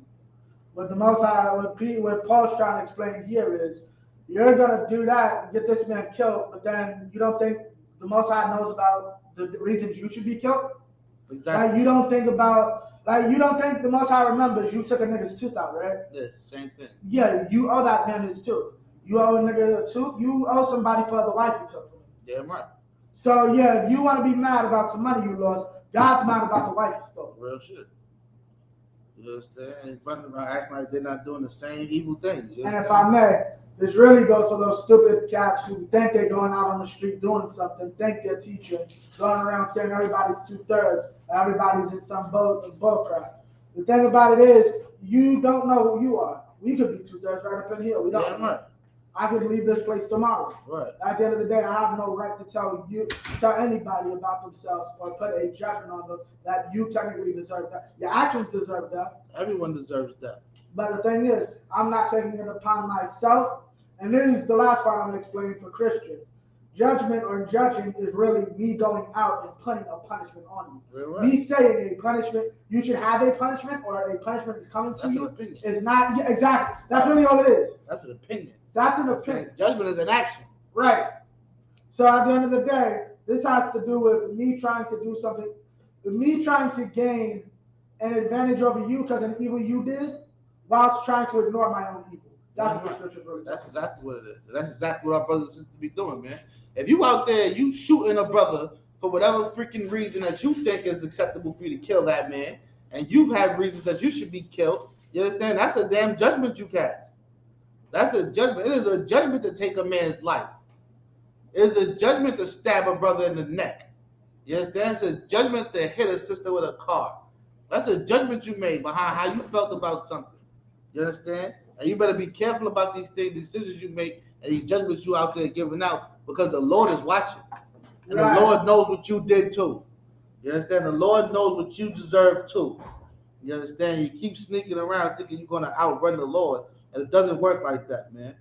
But the Most High, what Paul's trying to explain here is, you're gonna do that and get this man killed, but then you don't think the Most High knows about the reasons you should be killed? Exactly. Like you don't think the Most High remembers you took a nigga's tooth out, right? Yes, same thing. Yeah, you owe that man his tooth. You owe a nigga a tooth. You owe somebody for the life you took from him. Damn right. So yeah, if you want to be mad about some money you lost, God's mad about the wife you stole. Real shit. You understand? And running around acting like they're not doing the same evil things. And if I may, this really goes to those stupid cats who think they're going out on the street doing something, think they're teaching, going around saying everybody's 2/3, everybody's in some bull crap. The thing about it is, you don't know who you are. We could be 2/3 right up in here. We don't. Damn right. I could leave this place tomorrow. Right. At the end of the day, I have no right to tell anybody about themselves or put a judgment on them that you technically deserve that. Your actions deserve that. Everyone deserves that. But the thing is, I'm not taking it upon myself. And this is the last part I'm explaining for Christians. Judgment or judging is really me going out and putting a punishment on you. Right. Me saying a punishment, you should have a punishment, or a punishment is coming to you. That's an opinion. Is not exactly. That's really all it is. That's an opinion. That's an opinion. Judgment is an action. Right. So at the end of the day, this has to do with me trying to do something, with me trying to gain an advantage over you because of an evil you did, whilst trying to ignore my own evil. That's what scripture's really. That's exactly what it is. That's exactly what our brothers and sisters be doing, man. If you out there, you shooting a brother for whatever freaking reason that you think is acceptable for you to kill that man, and you've had reasons that you should be killed, you understand? That's a damn judgment you cast. That's a judgment. It is a judgment to take a man's life. It is a judgment to stab a brother in the neck. You understand? It's a judgment to hit a sister with a car. That's a judgment you made behind how you felt about something. You understand? And you better be careful about these things, these decisions you make, and these judgments you out there giving out, because the Lord is watching. And right. The Lord knows what you did too. You understand? The Lord knows what you deserve too. You understand? You keep sneaking around thinking you're going to outrun the Lord, and it doesn't work like that, man.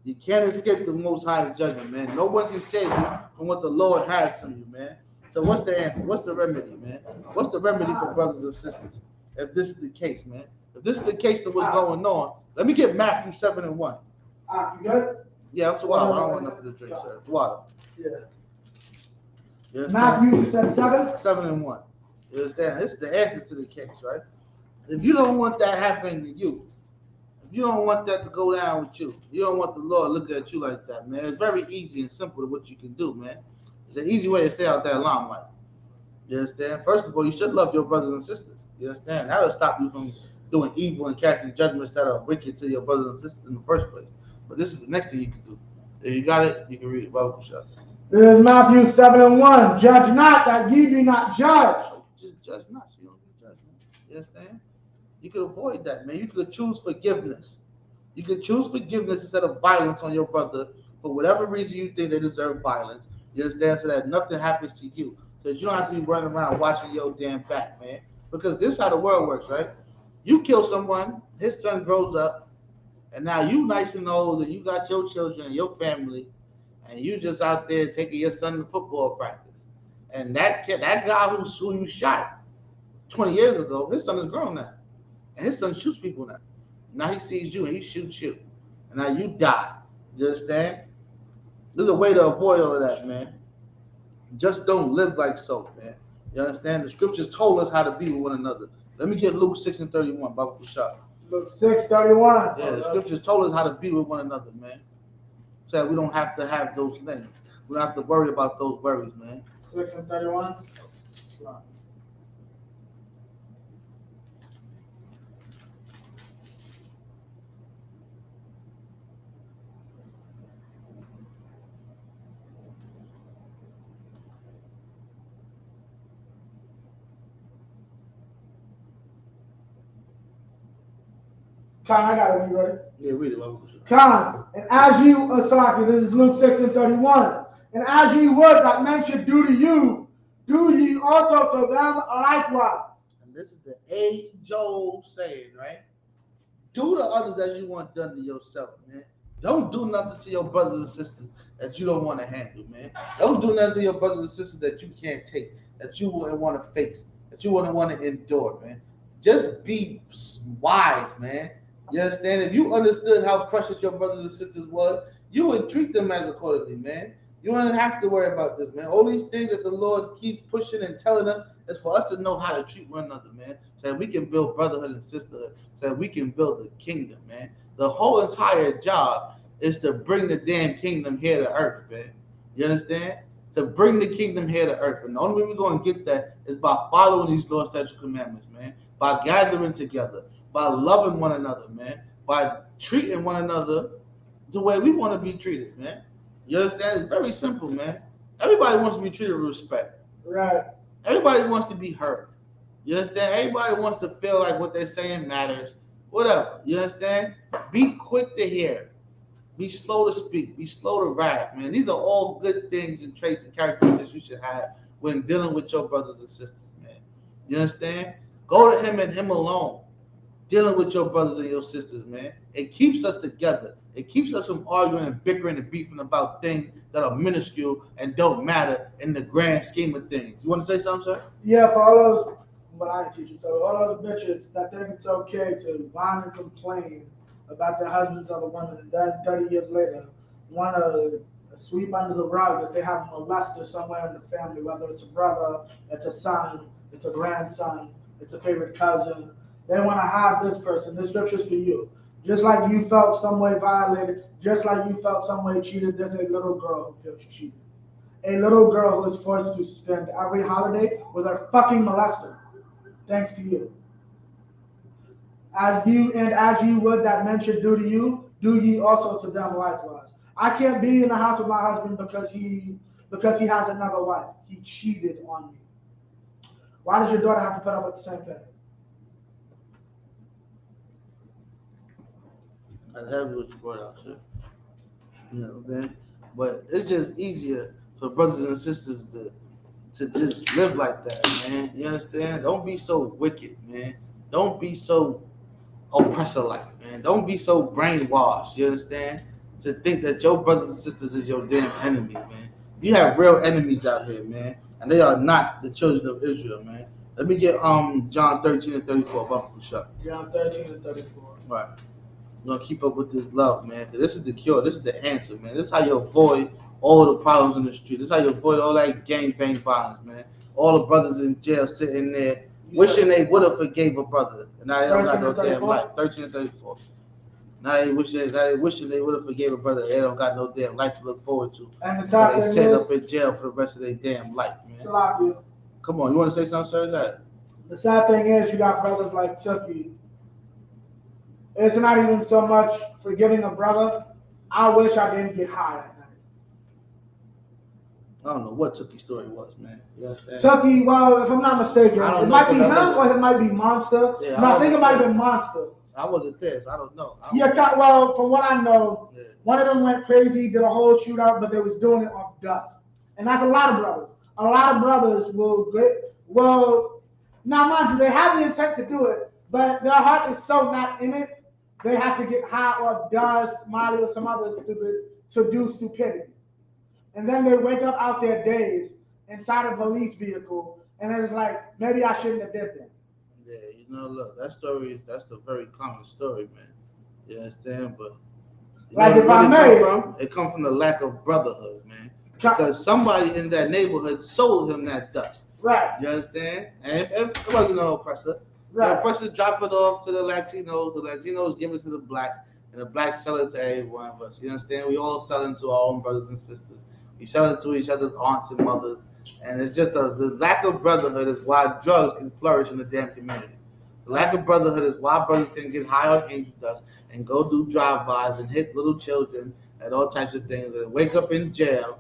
You can't escape the Most High's judgment, man. No one can save you from what the Lord has for you, man. So what's the answer? What's the remedy, man? What's the remedy for brothers and sisters if this is the case, man? If this is the case of what's going on, let me get Matthew 7:1. You good? Yeah, I'm too water. I don't want nothing to drink, sir. Water. Yeah. Matthew, you said 7? 7:1. You understand? It's the answer to the case, right? If you don't want that happening to you, if you don't want that to go down with you, you don't want the Lord look at you like that, man. It's very easy and simple to what you can do, man. It's an easy way to stay out that limelight. You understand? First of all, you should love your brothers and sisters. You understand? That'll stop you from doing evil and casting judgments that are wicked to your brothers and sisters in the first place. But this is the next thing you can do. If you got it, you can read it. Bible shot. This is Matthew 7:1. Judge not that ye be not judged. Just judge not, so you don't be judged, man. You understand? You could avoid that, man. You could choose forgiveness. You could choose forgiveness instead of violence on your brother for whatever reason you think they deserve violence. You understand? So that nothing happens to you. So that you don't have to be running around watching your damn back, man. Because this is how the world works, right? You kill someone, his son grows up, and now you nice and old, and you got your children and your family, and you just out there taking your son to football practice. And that kid, that guy who you shot 20 years ago, his son is grown now. And his son shoots people now. Now he sees you and he shoots you. And now you die. You understand? There's a way to avoid all of that, man. Just don't live like so, man. You understand? The scriptures told us how to be with one another. Let me get Luke 6:31, Bible shot. Luke 6:31. Yeah, the scriptures told us how to be with one another, man. So that we don't have to have those things. We don't have to worry about those worries, man. 6:31. Con, I got it. You ready? Yeah, read it, Bible shot. Con, and as you, this is Luke 6:31. And as ye would that men should do to you, do ye also to them likewise. And this is the age-old saying, right? Do to others as you want done to yourself, man. Don't do nothing to your brothers and sisters that you don't want to handle, man. Don't do nothing to your brothers and sisters that you can't take, that you wouldn't want to face, that you wouldn't want to endure, man. Just be wise, man. You understand? If you understood how precious your brothers and sisters was, you would treat them as accordingly, man. You don't have to worry about this, man. All these things that the Lord keeps pushing and telling us is for us to know how to treat one another, man. So that we can build brotherhood and sisterhood. So that we can build the kingdom, man. The whole entire job is to bring the damn kingdom here to earth, man. You understand? To bring the kingdom here to earth. And the only way we're going to get that is by following these laws, statutes, commandments, man. By gathering together. By loving one another, man. By treating one another the way we want to be treated, man. You understand? It's very simple, man. Everybody wants to be treated with respect. Right. Everybody wants to be heard. You understand? Everybody wants to feel like what they're saying matters. Whatever. You understand? Be quick to hear. Be slow to speak. Be slow to wrath, man. These are all good things and traits and characteristics you should have when dealing with your brothers and sisters, man. You understand? Go to him and him alone. Dealing with your brothers and your sisters, man. It keeps us together. It keeps us from arguing and bickering and beefing about things that are minuscule and don't matter in the grand scheme of things. You want to say something, sir? Yeah, for all those, but I ain't teaching, so all those bitches that think it's okay to whine and complain about their husbands or the women, and then 30 years later want to sweep under the rug that they have a molester somewhere in the family, whether it's a brother, it's a son, it's a grandson, it's a favorite cousin. They want to hide this person. This scripture's for you. Just like you felt some way violated, just like you felt some way cheated, there's a little girl who feels cheated. A little girl who is forced to spend every holiday with her fucking molester. Thanks to you. As you would that men should do to you, do ye also to them likewise. I can't be in the house with my husband because he has another wife. He cheated on me. Why does your daughter have to put up with the same thing? That's heavy what you brought out, sir. You know what I'm saying? But it's just easier for brothers and sisters to just live like that, man. You understand? Don't be so wicked, man. Don't be so oppressor-like, man. Don't be so brainwashed, you understand? To think that your brothers and sisters is your damn enemy, man. You have real enemies out here, man. And they are not the children of Israel, man. Let me get John 13:34, Bible shot. John 13:34. Right. We're gonna keep up with this love, man. Because this is the cure. This is the answer, man. This is how you avoid all the problems in the street. This is how you avoid all that gang bang violence, man. All the brothers in jail sitting there Wishing they would have forgave a brother, and now they don't got no 13 and damn 34? life. 13 and 34. Now they wishing they would have forgave a brother. They don't got no damn life to look forward to. And the So sad they thing set is, up in jail for the rest of their damn life, man. Salakia, Come on, you want to say something, sir? That the sad thing is, you got brothers like Chucky. It's not even so much forgiving a brother. I wish I didn't get high at night. I don't know what Chucky's story was, man. You understand? Chucky, well, if I'm not mistaken, I don't it know, might be because him or it might be Monster. Yeah, No, I I think it wasn't might have there. been Monster. I wasn't there, so I don't know. Yeah, well, from what I know, Yeah. one of them went crazy, did a whole shootout, but they was doing it off dust. And that's a lot of brothers. A lot of brothers will get, well, now mind you, they have the intent to do it, but their heart is so not in it, they have to get high off dust, Molly, or some other stupid, to do stupidity. And then they wake up out their days inside a police vehicle, and it's like, maybe I shouldn't have did that. Yeah, you know, look, that's the very common story, man. You understand? But you Like, know if where I it may- come from? It comes from the lack of brotherhood, man. Because somebody in that neighborhood sold him that dust. Right, You understand? And it wasn't no oppressor. The right. oppressor drop it off to the Latinos give it to the blacks, and the blacks sell it to every one of us. You understand? We all sell it to our own brothers and sisters. We sell it to each other's aunts and mothers. And it's just the lack of brotherhood is why drugs can flourish in the damn community. The lack of brotherhood is why brothers can get high on angel dust and go do drive-bys and hit little children and all types of things and wake up in jail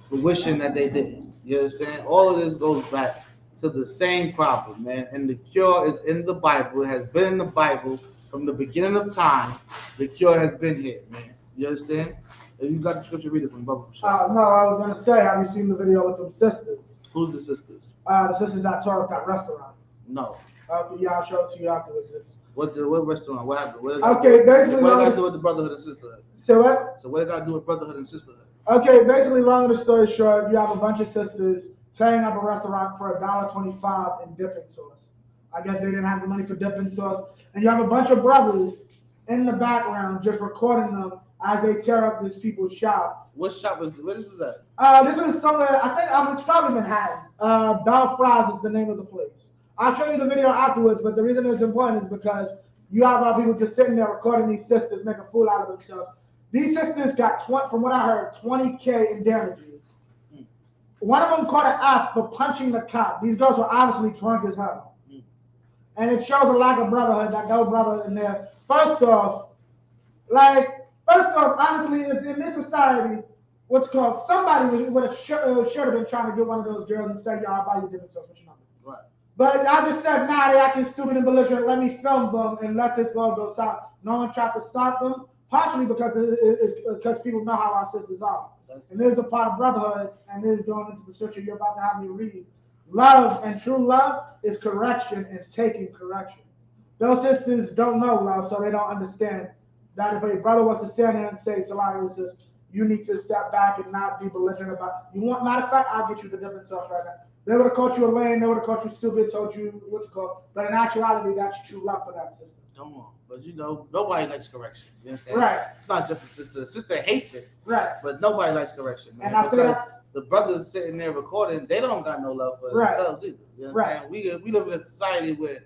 for wishing that they did. You understand? All of this goes back to the same problem, man. And the cure is in the Bible. It has been in the Bible from the beginning of time. The cure has been here, man. You understand? If you got the scripture, read it from Bible. No, I was gonna say, have you seen the video with them sisters? Who's the sisters? The sisters that tore up that restaurant. No. Yeah, I'll show it to you afterwards. What restaurant? What happened? Okay, basically, what it got to do with the brotherhood and sisterhood? So what? So what it got to do with brotherhood and sisterhood? Okay, basically, long of the story short, you have a bunch of sisters tearing up a restaurant for $1.25 in dipping sauce. I guess they didn't have the money for dipping sauce, and you have a bunch of brothers in the background just recording them as they tear up this people's shop. What shop is this? Where this is at? This was somewhere, I think it's probably Manhattan. Bell Fries is the name of the place. I'll show you the video afterwards, but the reason it's important is because you have people just sitting there recording these sisters make a fool out of themselves. These sisters got, from what I heard, $20K in damages. One of them caught an F for punching the cop. These girls were obviously drunk as hell. And it shows a lack of brotherhood, that no brother in there. First off, honestly, in this society, somebody should have been trying to get one of those girls and say, yo, I'll buy you different stuff. Right. But I just said, nah, they acting stupid and belligerent. Let me film them and let this go south. No one tried to stop them, partially because people know how our sisters are. And there's a part of brotherhood, and this is going into the scripture you're about to have me read. Love and true love is correction and taking correction. Those sisters don't know love, so they don't understand that if a brother wants to stand there and say, Salami, you need to step back and not be belligerent about it. Matter of fact, I'll get you the different stuff right now. They would have caught you a lane, they would have caught you stupid, told you what's called. But in actuality, that's true love for that sister. Come on. But you know, nobody likes correction. You understand? Right. It's not just the sister. The sister hates it. Right. But nobody likes correction, man. And I say that the brothers sitting there recording, they don't got no love for themselves either. You understand? Right. We live in a society where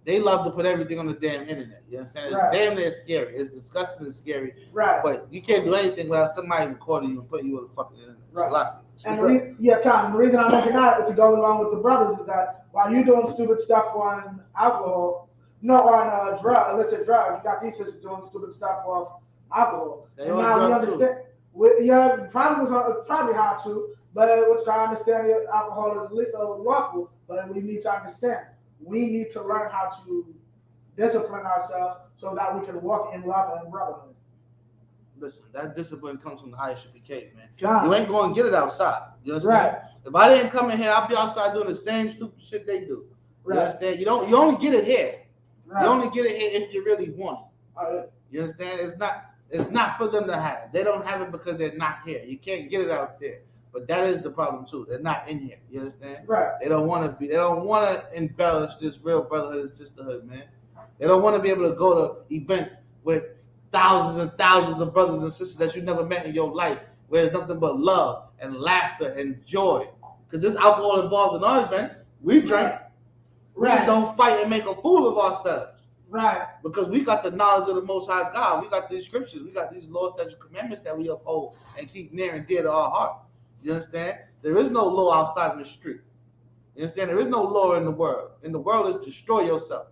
they love to put everything on the damn internet. You understand? It's damn near scary. It's disgusting and scary. Right. But you can't do anything without somebody recording you and putting you on the fucking internet. Right. And the reason I mention that to go along with the brothers is that while you doing stupid stuff on alcohol, illicit drugs, you got these sisters doing stupid stuff off alcohol. They and all now we drugs understand. Probably hard to, but I understand that alcohol is at least lawful. But we need to understand. We need to learn how to discipline ourselves so that we can walk in love and brotherhood. Listen, that discipline comes from the ISUPK, man. God. You ain't going to get it outside. You understand? Right. If I didn't come in here, I'd be outside doing the same stupid shit they do. You understand? You only get it here. Right. You only get it here if you really want it. You understand? It's not for them to have. They don't have it because they're not here. You can't get it out there. But that is the problem too. They're not in here. You understand? Right. They don't want to be. They don't want to embellish this real brotherhood and sisterhood, man. They don't want to be able to go to events with thousands and thousands of brothers and sisters that you never met in your life, where there's nothing but love and laughter and joy. Because there's alcohol involved in our events. We drink. We just don't fight and make a fool of ourselves. Right. Because we got the knowledge of the Most High God. We got these scriptures. We got these laws, statutes, commandments that we uphold and keep near and dear to our heart. You understand? There is no law outside of the street. You understand? There is no law in the world. In the world is destroy yourself.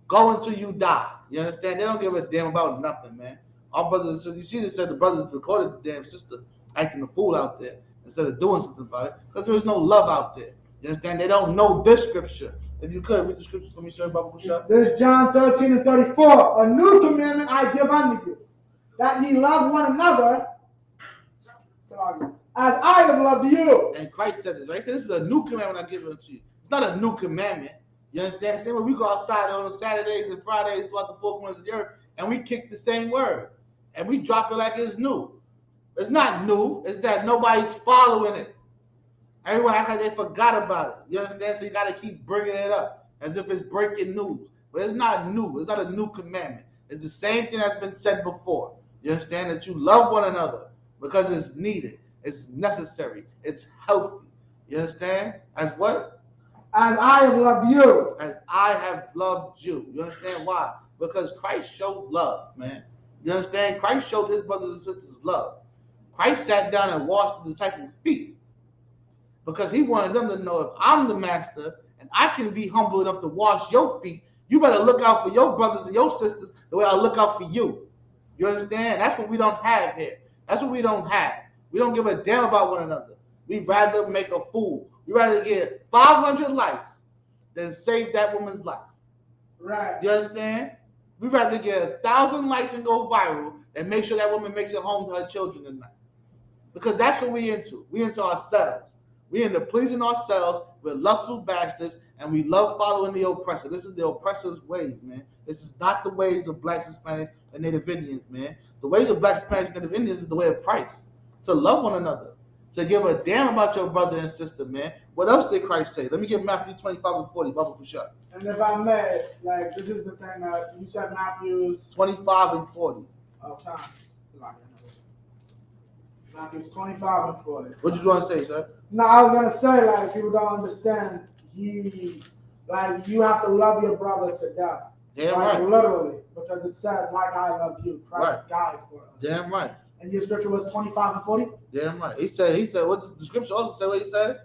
Go until you die. You understand? They don't give a damn about nothing, man. Our brothers and sisters, you see, they said the brothers recorded the damn sister acting a fool out there instead of doing something about it because there is no love out there. You understand? They don't know this scripture. If you could read the scriptures for me, sir, Baba Kusha. There's John 13 and 34. A new commandment I give unto you, that ye love one another as I have loved you. And Christ said this, right? He said, this is a new commandment I give unto you. It's not a new commandment. You understand? Same way we go outside on Saturdays and Fridays throughout the four corners of the earth, and we kick the same word. And we drop it like it's new. It's not new. It's that nobody's following it. Everyone acts like they forgot about it. You understand? So you got to keep bringing it up as if it's breaking news. But it's not new. It's not a new commandment. It's the same thing that's been said before. You understand? That you love one another because it's needed. It's necessary. It's healthy. You understand? As what? As I have loved you. As I have loved you. You understand why? Because Christ showed love, man. You understand? Christ showed his brothers and sisters love. Christ sat down and washed the disciples' feet because he wanted them to know if I'm the master and I can be humble enough to wash your feet, you better look out for your brothers and your sisters the way I look out for you. You understand? That's what we don't have here. That's what we don't have. We don't give a damn about one another. We'd rather make a fool. We'd rather get 500 likes than save that woman's life. Right. You understand? We'd rather get 1,000 likes and go viral than make sure that woman makes it home to her children tonight. Because that's what we into. We into ourselves. We into pleasing ourselves. We're lustful bastards, and we love following the oppressor. This is the oppressor's ways, man. This is not the ways of blacks, Hispanics, and Native Indians, man. The ways of blacks, Hispanics, and Native Indians is the way of Christ. To love one another. To give a damn about your brother and sister, man. What else did Christ say? Let me get Matthew 25 and 40. Baba Kusha. And if I may, like, this is the thing that you said Matthew's 25 and 40. Oh, time. Matthew's 25 and 40. What you want to say, sir? No, I was gonna say, like, people don't understand. You have to love your brother to death. Damn like, right. Literally, because it says, like I love you. Christ Right. died for us. Damn right. And your scripture was 25 and 40? Damn right. He said, what the scripture also said, what he said?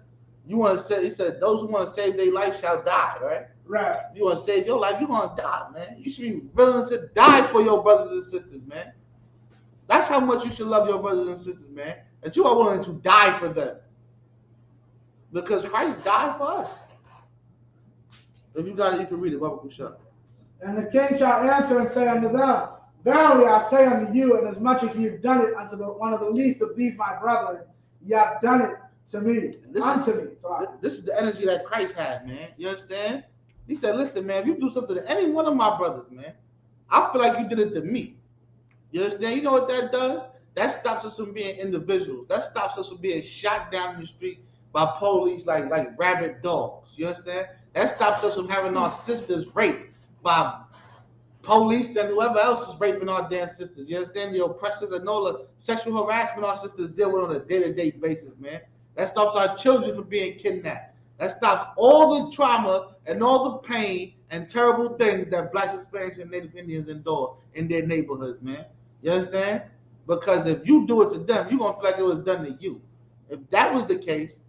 You want to say, he said, those who want to save their life shall die, right? Right. You want to save your life, you're going to die, man. You should be willing to die for your brothers and sisters, man. That's how much you should love your brothers and sisters, man. That you are willing to die for them. Because Christ died for us. If you got it, you can read it. Baba Kusha. And the king shall answer and say unto them, Verily I say unto you, inasmuch as ye have done it unto one of the least of these my brethren, ye have done it to me, unto me. This is the energy that Christ had, man. You understand? He said, listen, man, if you do something to any one of my brothers, man, I feel like you did it to me. You understand? You know what that does? That stops us from being individuals. That stops us from being shot down in the street by police like rabid dogs. You understand? That stops us from having our sisters raped by police and whoever else is raping our damn sisters. You understand? The oppressors and all the sexual harassment our sisters deal with on a day-to-day basis, man. That stops our children from being kidnapped. That stops all the trauma and all the pain and terrible things that blacks, Hispanics, and Native Indians endure in their neighborhoods, man. You understand? Because if you do it to them, you're going to feel like it was done to you. If that was the case,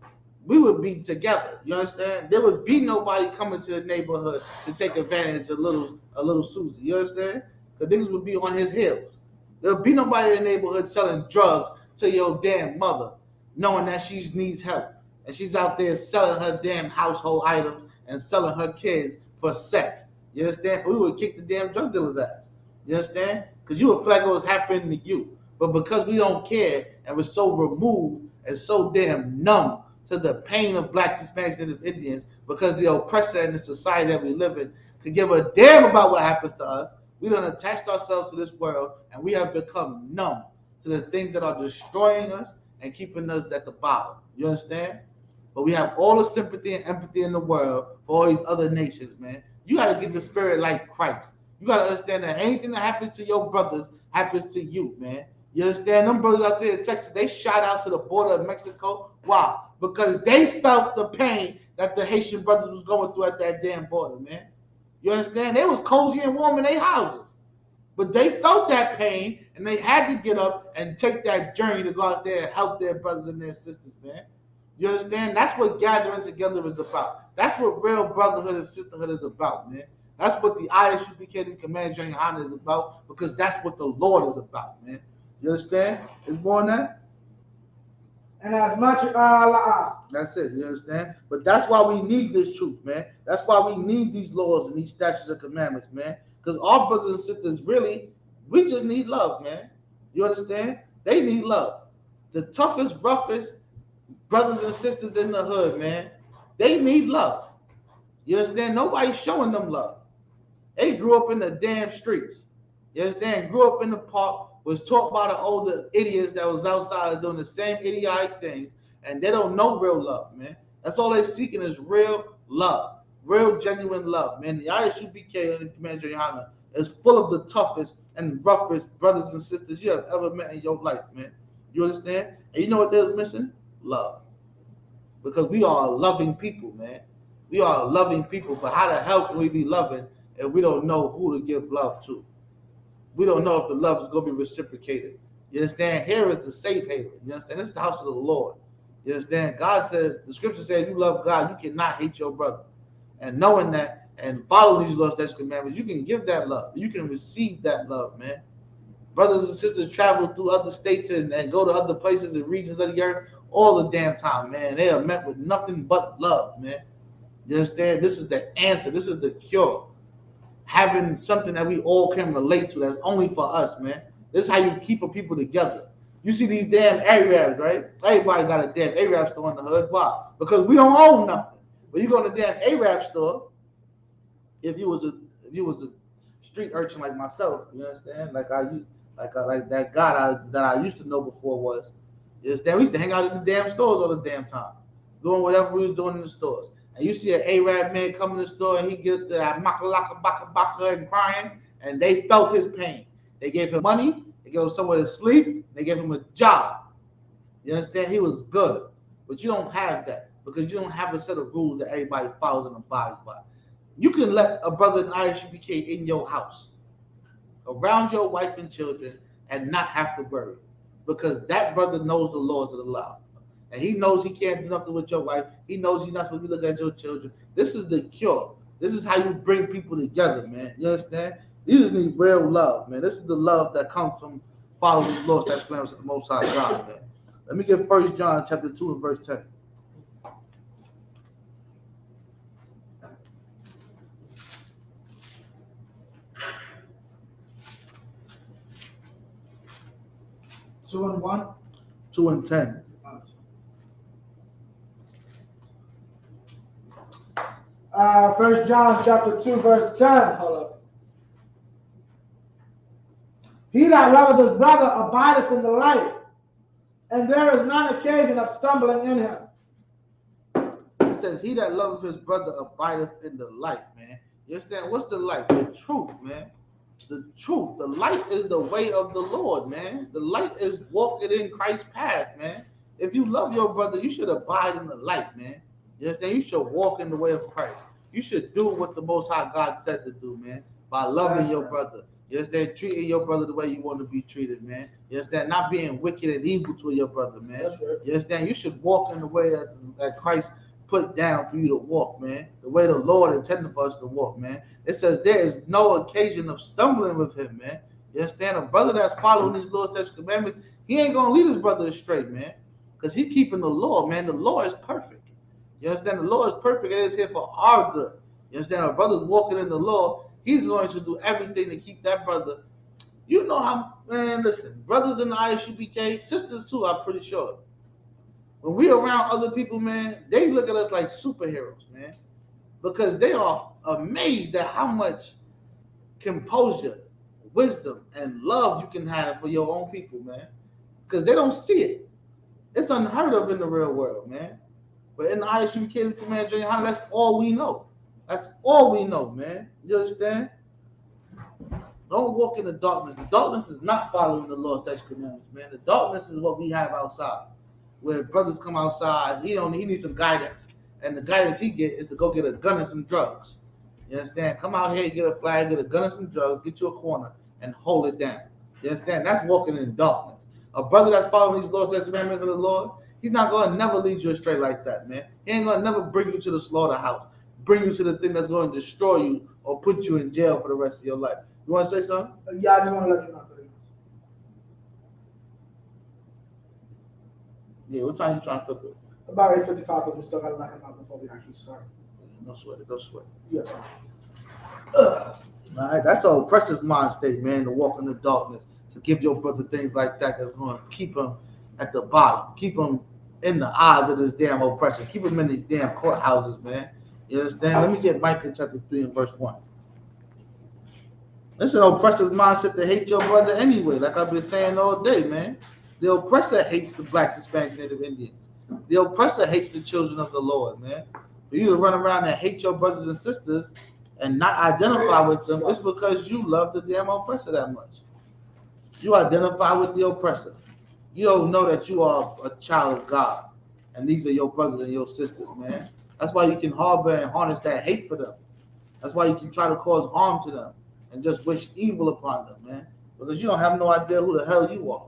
we would be together. You understand? There would be nobody coming to the neighborhood to take advantage of little Susie. You understand? The niggas would be on his heels. There would be nobody in the neighborhood selling drugs to your damn mother, knowing that she needs help. And she's out there selling her damn household items and selling her kids for sex. You understand? We would kick the damn drug dealer's ass. You understand? Because you would feel like it was happening to you. But because we don't care and we're so removed and so damn numb to the pain of blacks, Hispanics, and Indians, because the oppressor in the society that we live in could give a damn about what happens to us, we done attached ourselves to this world and we have become numb to the things that are destroying us and keeping us at the bottom. You understand? But we have all the sympathy and empathy in the world for all these other nations, man. You got to get the spirit like Christ. You got to understand that anything that happens to your brothers happens to you, man. You understand? Them brothers out there in Texas, they shot out to the border of Mexico. Why? Because they felt the pain that the Haitian brothers was going through at that damn border, man. You understand? They was cozy and warm in their houses. But they felt that pain, and they had to get up and take that journey to go out there and help their brothers and their sisters, man. You understand? That's what gathering together is about. That's what real brotherhood and sisterhood is about, man. That's what the ISUPK and Command Journey Honor is about, because that's what the Lord is about, man. You understand? It's more than that. And as much That's it. You understand? But that's why we need this truth, man. That's why we need these laws and these statutes and commandments, man. Because our brothers and sisters, really, we just need love, man. You understand? They need love. The toughest, roughest brothers and sisters in the hood, man, they need love. You understand? Nobody's showing them love. They grew up in the damn streets. You understand? Grew up in the park, was taught by the older idiots that was outside doing the same idiotic things, and they don't know real love, man. That's all they're seeking is real love, real genuine love, man. The ISUPK and the Commander Johanna is full of the toughest and roughest brothers and sisters you have ever met in your life, man. You understand? And you know what they're missing? Love. Because we are loving people, man. We are loving people, but how the hell can we be loving if we don't know who to give love to? We don't know if the love is going to be reciprocated. You understand? Here is the safe haven. You understand? It's the house of the Lord. You understand? God said, the scripture says, you love God, you cannot hate your brother. And knowing that and following these laws, statutes, commandments, you can give that love. You can receive that love, man. Brothers and sisters travel through other states and go to other places and regions of the earth all the damn time, man. They are met with nothing but love, man. You understand? This is the answer. This is the cure. Having something that we all can relate to that's only for us, man. This is how you keep people together. You see these damn Arabs, right? Everybody got a damn Arab store in the hood. Why? Because we don't own nothing. But you go to the damn Arab store, if you was a street urchin like myself, you understand? Like that guy that I used to know before was. You understand? We used to hang out in the damn stores all the damn time, doing whatever we was doing in the stores. And you see an Arab man come in the store and he gets that makalaka baka baka and crying, and they felt his pain. They gave him money, they gave him somewhere to sleep, they gave him a job. You understand? He was good. But you don't have that because you don't have a set of rules that everybody follows and abides by. You can let a brother in ISUPK in your house, around your wife and children, and not have to worry. Because that brother knows the laws of the law. And he knows he can't do nothing with your wife. He knows he's not supposed to be looking at your children. This is the cure. This is how you bring people together, man. You understand? You just need real love, man. This is the love that comes from following these laws that's commandments of the Most High God, man. Let me get 1 John chapter 2 and verse 10. Two and 1. 2 and 10. 1 John chapter 2, verse 10. Hold up. He that loveth his brother abideth in the light, and there is none occasion of stumbling in him. It says, he that loveth his brother abideth in the light, man. You understand? What's the light? The truth, man. The truth. The light is the way of the Lord, man. The light is walking in Christ's path, man. If you love your brother, you should abide in the light, man. You understand? You should walk in the way of Christ. You should do what the Most High God said to do, man, by loving your brother. You understand? Treating your brother the way you want to be treated, man. You understand? Not being wicked and evil to your brother, man. That's right. You understand? You should walk in the way that Christ put down for you to walk, man. The way the Lord intended for us to walk, man. It says there is no occasion of stumbling with him, man. You understand? A brother that's following these laws, statutes, commandments, he ain't gonna lead his brother astray, man. Because he's keeping the law, man. The law is perfect. You understand? The law is perfect and it's here for our good. You understand? Our brother's walking in the law, he's going to do everything to keep that brother. You know how, man, listen, brothers in the ISUPK, sisters too, I'm pretty sure. When we around other people, man, they look at us like superheroes, man. Because they are amazed at how much composure, wisdom, and love you can have for your own people, man. Because they don't see it. It's unheard of in the real world, man. But in the ISUPK, Command Junior High, that's all we know. That's all we know, man. You understand? Don't walk in the darkness. The darkness is not following the Lord's statutes commandments, man. The darkness is what we have outside. Where brothers come outside, he needs some guidance. And the guidance he get is to go get a gun and some drugs. You understand? Come out here, get a flag, get a gun and some drugs, get you a corner, and hold it down. You understand? That's walking in darkness. A brother that's following these laws and commandments of the Lord, he's not going to never lead you astray like that, man. He ain't going to never bring you to the slaughterhouse, bring you to the thing that's going to destroy you or put you in jail for the rest of your life. You want to say something? Yeah, I just want to let you know. Yeah, what time you trying to cook it? About 8:55 because we still got to let him out before we actually start. No sweat, no sweat. Yeah. All right, that's an oppressive mind state, man, to walk in the darkness, to give your brother things like that that's going to keep him at the bottom, keep him in the eyes of this damn oppression, keep him in these damn courthouses, man. You understand? Let me get Micah chapter 3 and verse 1. It's an oppressor's mindset to hate your brother anyway, like I've been saying all day, man. The oppressor hates the blacks, Hispanics, Native Indians. The oppressor hates the children of the Lord, man. For you to run around and hate your brothers and sisters and not identify with them, it's because you love the damn oppressor that much. You identify with the oppressor. You don't know that you are a child of God, and these are your brothers and your sisters, man. That's why you can harbor and harness that hate for them. That's why you can try to cause harm to them and just wish evil upon them, man, because you don't have no idea who the hell you are.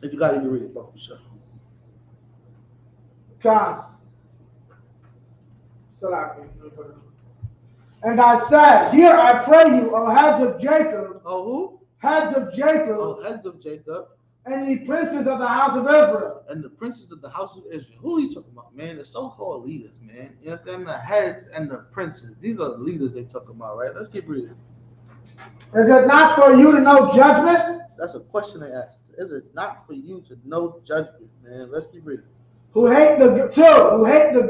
If you got it, you read it, bro. Sure. Come. And I said, Hear, I pray you, O heads of Jacob. Oh, who? Heads of Jacob. Oh, heads of Jacob. And the princes of the house of Israel. And the princes of the house of Israel. Who are you talking about, man? The so-called leaders, man. You understand? The heads and the princes. These are the leaders they talking about, right? Let's keep reading. Is it not for you to know judgment? That's a question they asked. Is it not for you to know judgment, man? Let's keep reading. Who hate the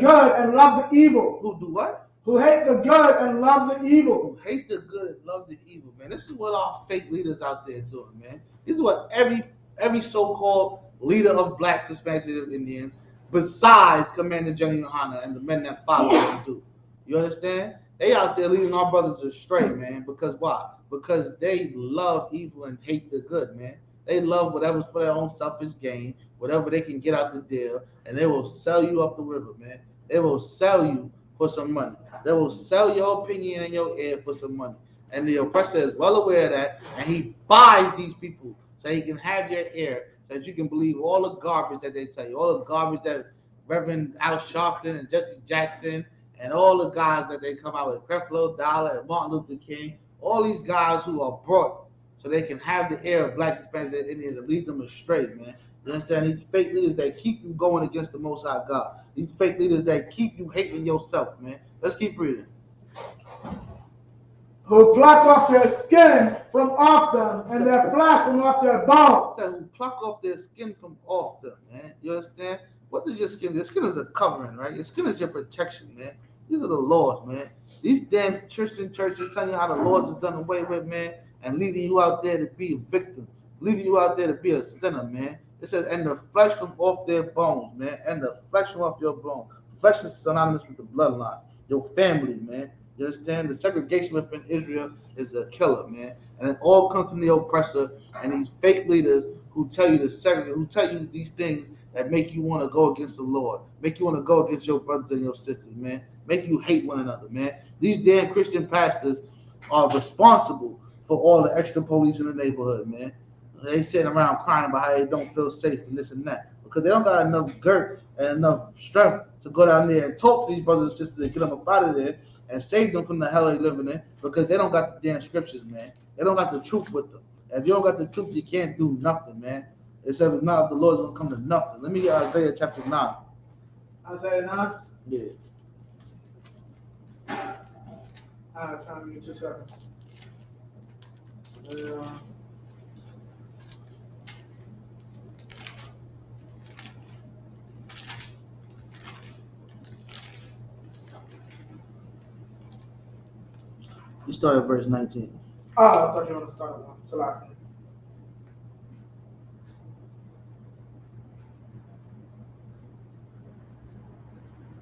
good and love the evil. Who do what? Who hate the good and love the evil. Who hate the good and love the evil, man. This is what our fake leaders out there doing, man. This is what every so-called leader of blacks, Hispanics, and Indians, besides Commander General Yohana and the men that follow him, do. You understand? They out there leading our brothers astray, man. Because why? Because they love evil and hate the good, man. They love whatever's for their own selfish gain, whatever they can get out the deal, and they will sell you up the river, man. They will sell you for some money. They will sell your opinion and your ear for some money. And the oppressor is well aware of that, and he buys these people so he can have your ear, so that you can believe all the garbage that they tell you, all the garbage that Reverend Al Sharpton and Jesse Jackson and all the guys that they come out with, Creflo Dollar and Martin Luther King, all these guys who are brought so they can have the ear of blacks, Hispanics, and Indians and lead them astray, man. You understand? These fake leaders that keep you going against the Most High God. These fake leaders that keep you hating yourself, man. Let's keep reading. Who pluck off their skin from off them and their flesh from off their bones. Who pluck off their skin from off them, man. You understand? What is your skin? Your skin is a covering, right? Your skin is your protection, man. These are the laws, man. These damn Christian churches telling you how the laws is done away with, man, and leaving you out there to be a victim, leaving you out there to be a sinner, man. It says, and the flesh from off their bones, man, and the flesh from off your bones. Flesh is synonymous with the bloodline, your family, man. You understand? The segregation within Israel is a killer, man. And it all comes from the oppressor and these fake leaders who tell you to segregate, who tell you these things that make you want to go against the Lord, make you want to go against your brothers and your sisters, man, make you hate one another, man. These damn Christian pastors are responsible for all the extra police in the neighborhood, man. They sitting around crying about how they don't feel safe and this and that because they don't got enough girth and enough strength to go down there and talk to these brothers and sisters and get them up out of there and save them from the hell they living in because they don't got the damn scriptures, man. They don't got the truth with them. If you don't got the truth, you can't do nothing, man. It says, if not, the Lord's going to come to nothing. Let me get Isaiah chapter 9. Isaiah 9? Yeah. Time to get 2 seconds. You start at verse 19. Oh, I thought you were going to start at 1. So like,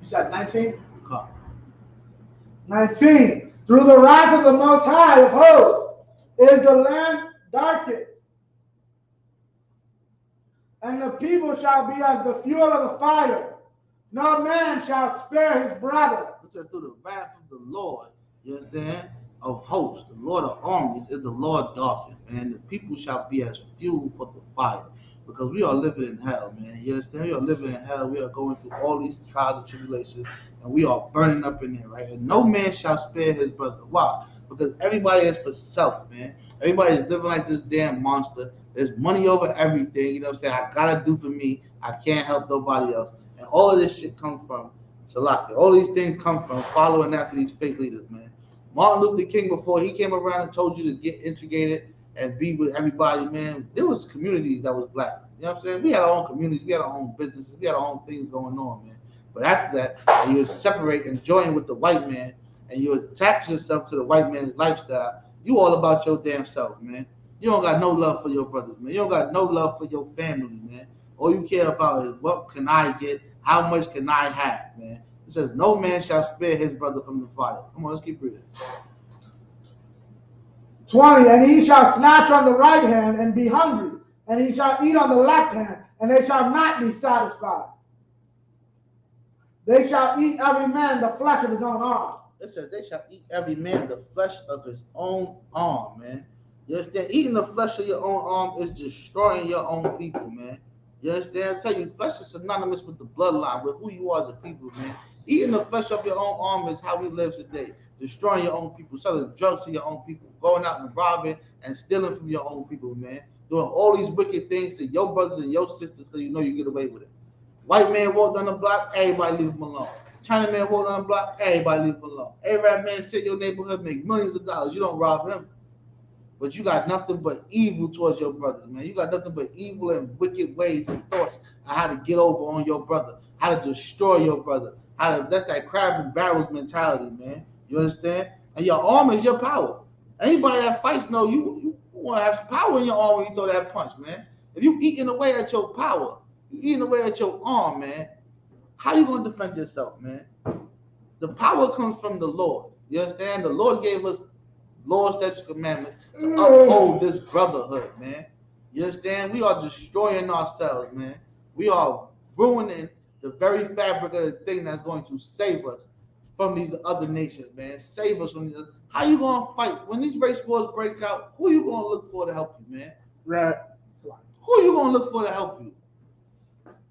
You said 19? Come. 19. Through the wrath of the Most High of hosts is the land darkened, and the people shall be as the fuel of the fire. No man shall spare his brother. It says through the wrath of the Lord, you understand, of hosts, the Lord of armies is the Lord darkened, and the people shall be as fuel for the fire. Because we are living in hell, man. You understand? We are living in hell. We are going through all these trials and tribulations, and we are burning up in there, right? And no man shall spare his brother. Why? Because everybody is for self, man. Everybody is living like this damn monster. There's money over everything. You know what I'm saying? I gotta do for me. I can't help nobody else. And all of this shit comes from Salaki. All these things come from following after these fake leaders, man. Martin Luther King, before he came around and told you to get integrated and be with everybody, man, there was communities that was black. You know what I'm saying? We had our own communities, we had our own businesses, we had our own things going on, man. But after that, and you separate and join with the white man, and you attach yourself to the white man's lifestyle, you all about your damn self, man. You don't got no love for your brothers, man. You don't got no love for your family, man. All you care about is what can I get, how much can I have, man. It says, no man shall spare his brother from the fire. Come on, let's keep reading. 20. And he shall snatch on the right hand and be hungry, and he shall eat on the left hand, and they shall not be satisfied. They shall eat every man the flesh of his own arm. It says they shall eat every man the flesh of his own arm, man. You understand? Eating the flesh of your own arm is destroying your own people, man. You understand? I tell you, flesh is synonymous with the bloodline, with who you are as a people, man. Eating the flesh of your own arm is how we live today. Destroying your own people, selling drugs to your own people, going out and robbing and stealing from your own people, man. Doing all these wicked things to your brothers and your sisters because you know you get away with it. White man walk down the block, everybody leave him alone. China man walk down the block, everybody leave him alone. Arab man sit in your neighborhood, make millions of dollars. You don't rob him. But you got nothing but evil towards your brothers, man. You got nothing but evil and wicked ways and thoughts on how to get over on your brother, how to destroy your brother. That's that crab and barrels mentality, man. You understand? And your arm is your power. Anybody that fights know you want to have some power in your arm when you throw that punch, man. If you eating away at your power, you eating away at your arm, man, how you going to defend yourself, man? The power comes from the Lord. You understand? The Lord gave us laws, statutes, commandments to uphold this brotherhood, man. You understand? We are destroying ourselves, man. We are ruining the very fabric of the thing that's going to save us from these other nations, man. Save us from these. How you gonna fight when these race wars break out? Who you gonna look for to help you, man? Right. Who you gonna look for to help you?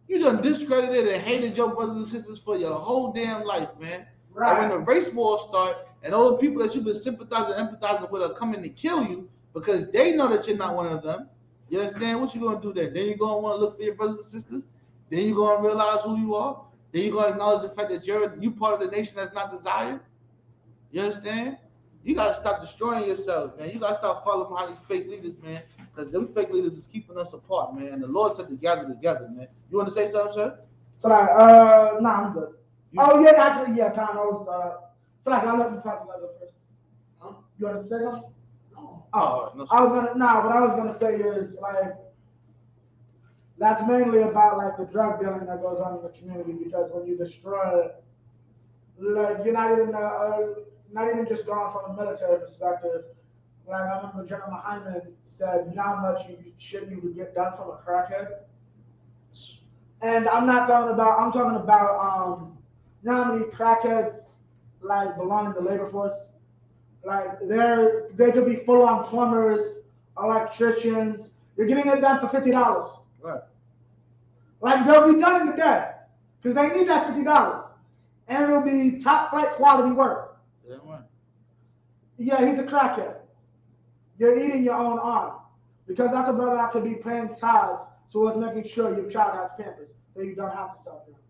You done discredited and hated your brothers and sisters for your whole damn life, man. Right. And when the race wars start, and all the people that you've been sympathizing and empathizing with are coming to kill you because they know that you're not one of them. You understand? What you gonna do then? Then you're gonna want to look for your brothers and sisters. Then you're gonna realize who you are. Then you're gonna acknowledge the fact that you part of the nation that's not desired. You understand? You gotta stop destroying yourselves, man. You gotta stop following behind these fake leaders, man. Because them fake leaders is keeping us apart, man. And the Lord said to gather together, man. You want to say something, sir? So like, nah, I'm good. Yeah, actually, yeah, kind of. So like, I'll let you practice that first. Huh? You want to say something? No. Oh, no, what I was gonna say is like, that's mainly about like the drug dealing that goes on in the community, because when you destroy it, like you're not even just going from a military perspective. Like I remember General Hyman said, you know how much you would get done from a crackhead? And I'm talking about you know how many crackheads like belong in the labor force? Like they could be full on plumbers, electricians. You're getting it done for $50. Right. Like they'll be done in the day. Because they need that $50. And it'll be top flight quality work. Yeah, right. Yeah, he's a crackhead. You're eating your own arm. Because that's a brother that could be paying tithes towards making sure your child has Pampers, so you don't have to sell Pampers.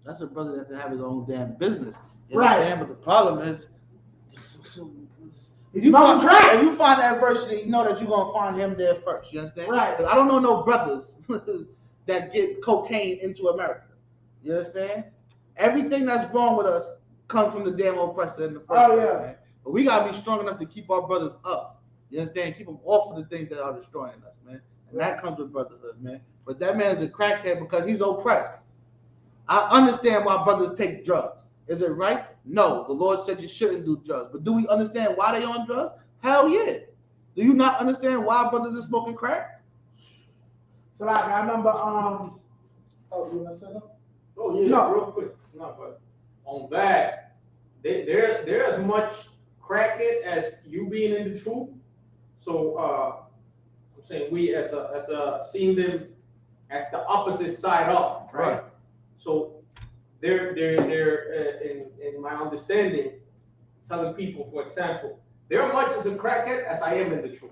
That's a brother that can have his own damn business. You right. understand? But the problem is, if you find adversity, you know that you're going to find him there first. You understand? Right. I don't know no brothers that get cocaine into America. You understand? Everything that's wrong with us comes from the damn oppressor in the first place, man. But we got to be strong enough to keep our brothers up. You understand? Keep them off of the things that are destroying us, man. And that comes with brotherhood, man. But that man's a crackhead because he's oppressed. I understand why brothers take drugs. Is it right? No, the Lord said you shouldn't do drugs. But do we understand why they on drugs? Hell yeah. Do you not understand why brothers are smoking crack? So like I remember oh, you want to say something? Oh yeah, No. real quick. No, but on that, they're as much crackhead as you being in the truth. So I'm saying we as a seeing them as the opposite side up, right? So they're in my understanding, telling people, for example, they're much as a crackhead as I am in the truth.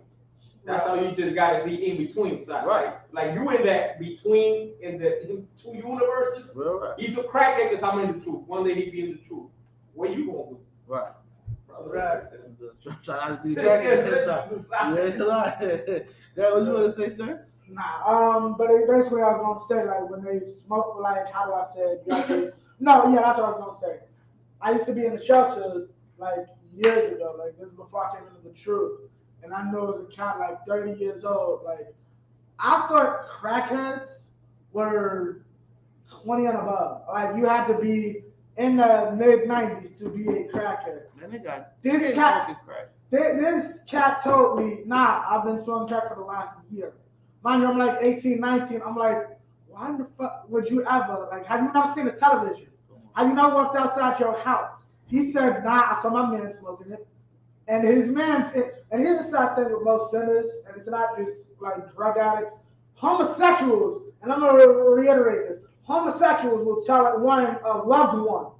That's how you just gotta see in between side, right? Like you in that between in the two universes. Right. He's a crackhead because I'm in the truth. One day he be in the truth. What you gonna do? Right. Right. Trying to be crackhead. That what you want to say, sir? Nah, but basically I was gonna say like when they smoke, like how do I say it? No, yeah, that's what I was gonna say. I used to be in the shelter like years ago, like this is before I came into the truth, and I know as a cat like 30 years old, like I thought crackheads were 20 and above. Like you had to be in the mid 90s to be a crackhead. Man, they got This cat told me, nah, I've been smoking crack for the last year. Mind you, I'm like 18, 19. I'm like, why the fuck would you ever, like, have you not seen the television? Have you not walked outside your house? He said, nah, I saw my man smoking it. And his man's, and here's the sad thing with most sinners, and it's not just like drug addicts, homosexuals, and I'm going to reiterate this, homosexuals will tell a loved one,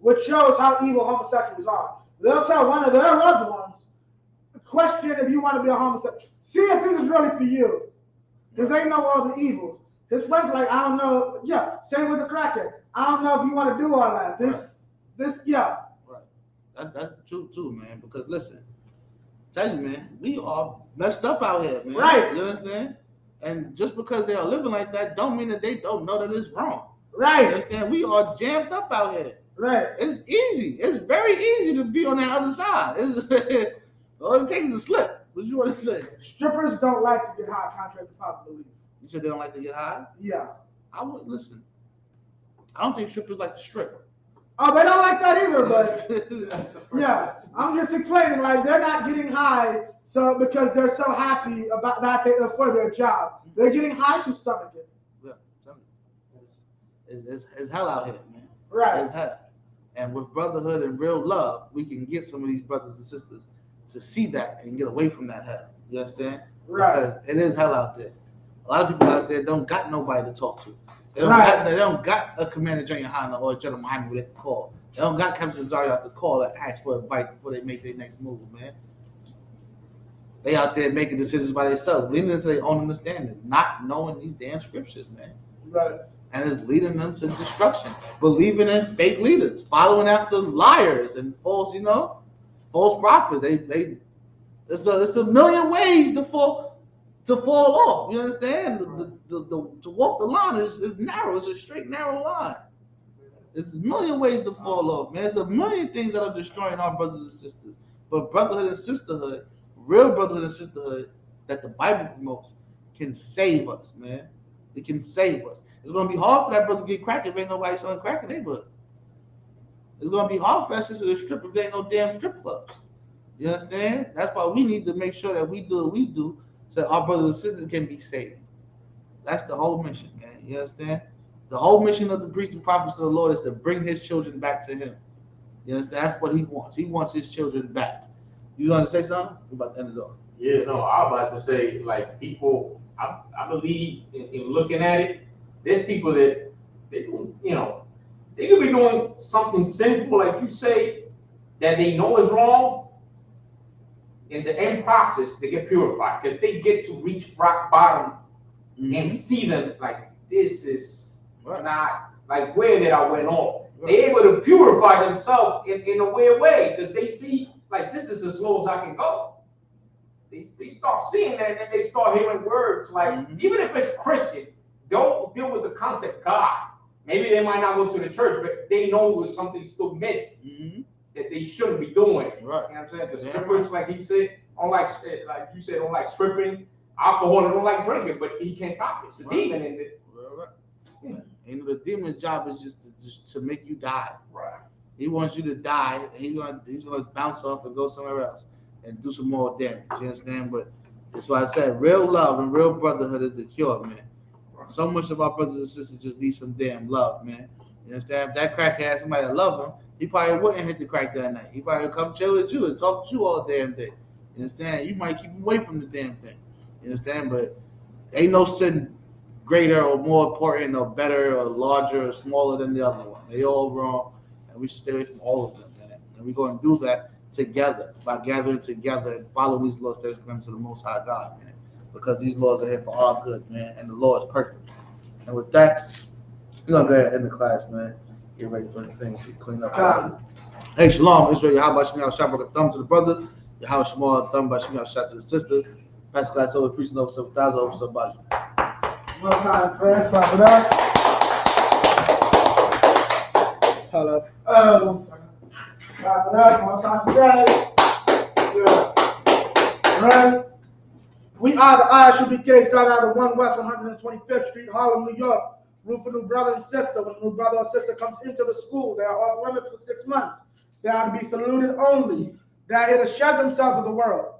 which shows how evil homosexuals are. They'll tell one of their loved ones, question if you want to be a homosexual. See if this is really for you. Because they know all the evils. His friends are like, I don't know. Yeah, same with the crackhead. I don't know if you want to do all that. Yeah. Right. That's true too, man. Because listen, tell you, man, we are messed up out here, man. Right. You understand? And just because they are living like that, don't mean that they don't know that it's wrong. Right. You understand? We are jammed up out here. Right. It's easy. It's very easy to be on that other side. All it takes is a slip. What you want to say? Strippers don't like to get high, contrary to popular belief. You said they don't like to get high? Yeah. I would listen. I don't think strippers like to strip. Oh, they don't like that either, but yeah. I'm just explaining, like they're not getting high so because they're so happy about that for their job. They're getting high to stomach it. Yeah. It's hell out here, man. Right. It's hell. And with brotherhood and real love, we can get some of these brothers and sisters to see that and get away from that hell. You understand? Right. Because it is hell out there. A lot of people out there don't got nobody to talk to. They don't got a Commander General Hanna or a General Muhammad where they can call. They don't got Captain Zaria to call and ask for advice before they make their next move, man. They out there making decisions by themselves, leading into their own understanding, not knowing these damn scriptures, man. Right. And it's leading them to destruction. Believing in fake leaders, following after liars and false prophets. It's a million ways to fall off. You understand? To walk the line is narrow. It's a straight, narrow line. It's a million ways to fall off, man. It's a million things that are destroying our brothers and sisters. But brotherhood and sisterhood, real brotherhood and sisterhood that the Bible promotes, can save us, man. It can save us. It's gonna be hard for that brother to get crack if ain't nobody selling crack in their neighborhood. It's gonna be hard for that sister to strip if there ain't no damn strip clubs. You understand? That's why we need to make sure that we do what we do so our brothers and sisters can be saved. That's the whole mission, man. You understand? The whole mission of the priests and prophets of the Lord is to bring his children back to him. You understand? That's what he wants. He wants his children back. You want to say something? We're about to end it off. Yeah, no, I was about to say, like, people, I believe in looking at it, there's people that they could be doing something sinful, like you say, that they know is wrong. In the end process, they get purified because they get to reach rock bottom and see them like, this is not, like, where did I went off? They're able to purify themselves in a weird way because they see, like, this is as low as I can go. They start seeing that and then they start hearing words like, even if it's Christian, don't deal with the concept God. Maybe they might not go to the church, but they know there's something still missed that they shouldn't be doing. Right. You know what I'm saying? The strippers, like he said, like you said, don't like stripping, alcohol, and don't like drinking, but he can't stop it. It's a demon in it. And the demon's job is just to make you die. Right. He wants you to die, and he's gonna bounce off and go somewhere else and do some more damage. You understand? But that's why I said real love and real brotherhood is the cure, man. So much of our brothers and sisters just need some damn love, man. You understand? If that crackhead had somebody that love him, he probably wouldn't hit the crack that night. He probably would come chill with you and talk to you all damn day. You understand? You might keep him away from the damn thing. You understand? But ain't no sin greater or more important or better or larger or smaller than the other one. They all wrong, and we should stay away from all of them, man. And we're going to do that together by gathering together and following these laws that come to the Most High God, man. Because these laws are here for our good, man, and the law is perfect. And with that, we're going to go ahead and end the class, man. Get ready for the things to clean up. Hey, Shalom, Israel, Yahweh Shemiyah, Shabbat, a thumb to the brothers. Yahweh Shemiyah, thumb by Shemiyah, shout to the sisters. Pass the class over, preaching over 7,000, over somebody. One time, prayers, clap it up. Hold up. 1 second. Clap it up. One time, pray. Good. Right. We are the ISUBK, started out at 1 West 125th Street, Harlem, New York. Root for new brother and sister. When a new brother or sister comes into the school, they are off limits for 6 months. They are to be saluted only. They are here to shed themselves of the world.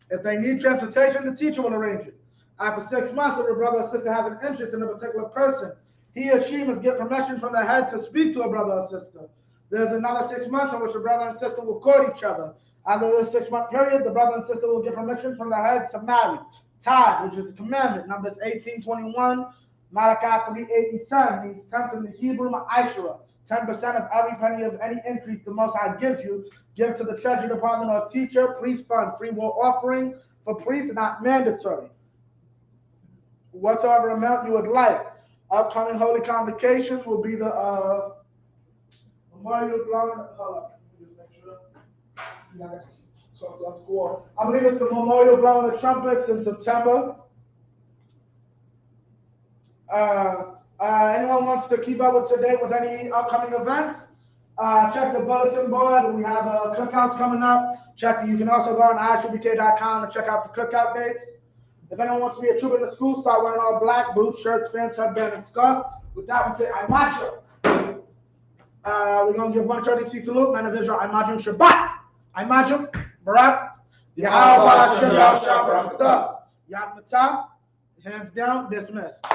If they need transportation, the teacher will arrange it. After 6 months, if a brother or sister has an interest in a particular person, he or she must get permission from the head to speak to a brother or sister. There's another 6 months in which the brother and sister will court each other. After this 6-month period, the brother and sister will get permission from the head to marry. Tithe, which is the commandment, Numbers 18:21, Malachi 3:8 and 10, means 10th in the Hebrew, Ma'ashera. 10% of every penny of any increase the Most High gives you, give to the treasury department or teacher, priest fund, free will offering for priests, not mandatory. Whatsoever amount you would like. Upcoming holy convocations will be the memorial blowing. Hold up, let me just make sure. You gotta talk to us score. I believe it's the memorial blowing the trumpets in September. Anyone wants to keep up to date with any upcoming events? Check the bulletin board. We have cookouts coming up. You can also go on ishubk.com and check out the cookout dates. If anyone wants to be a trooper in the school, start wearing all black, boots, shirts, pants, headband, and scarf. With that, we say, I'm macho. We're going to give one courtesy salute. Men of Israel, I'm macho Shabbat. I'm macho Barak. Yahweh Shem Yahshua Barakatah. Yad Matah. Hands down, dismissed.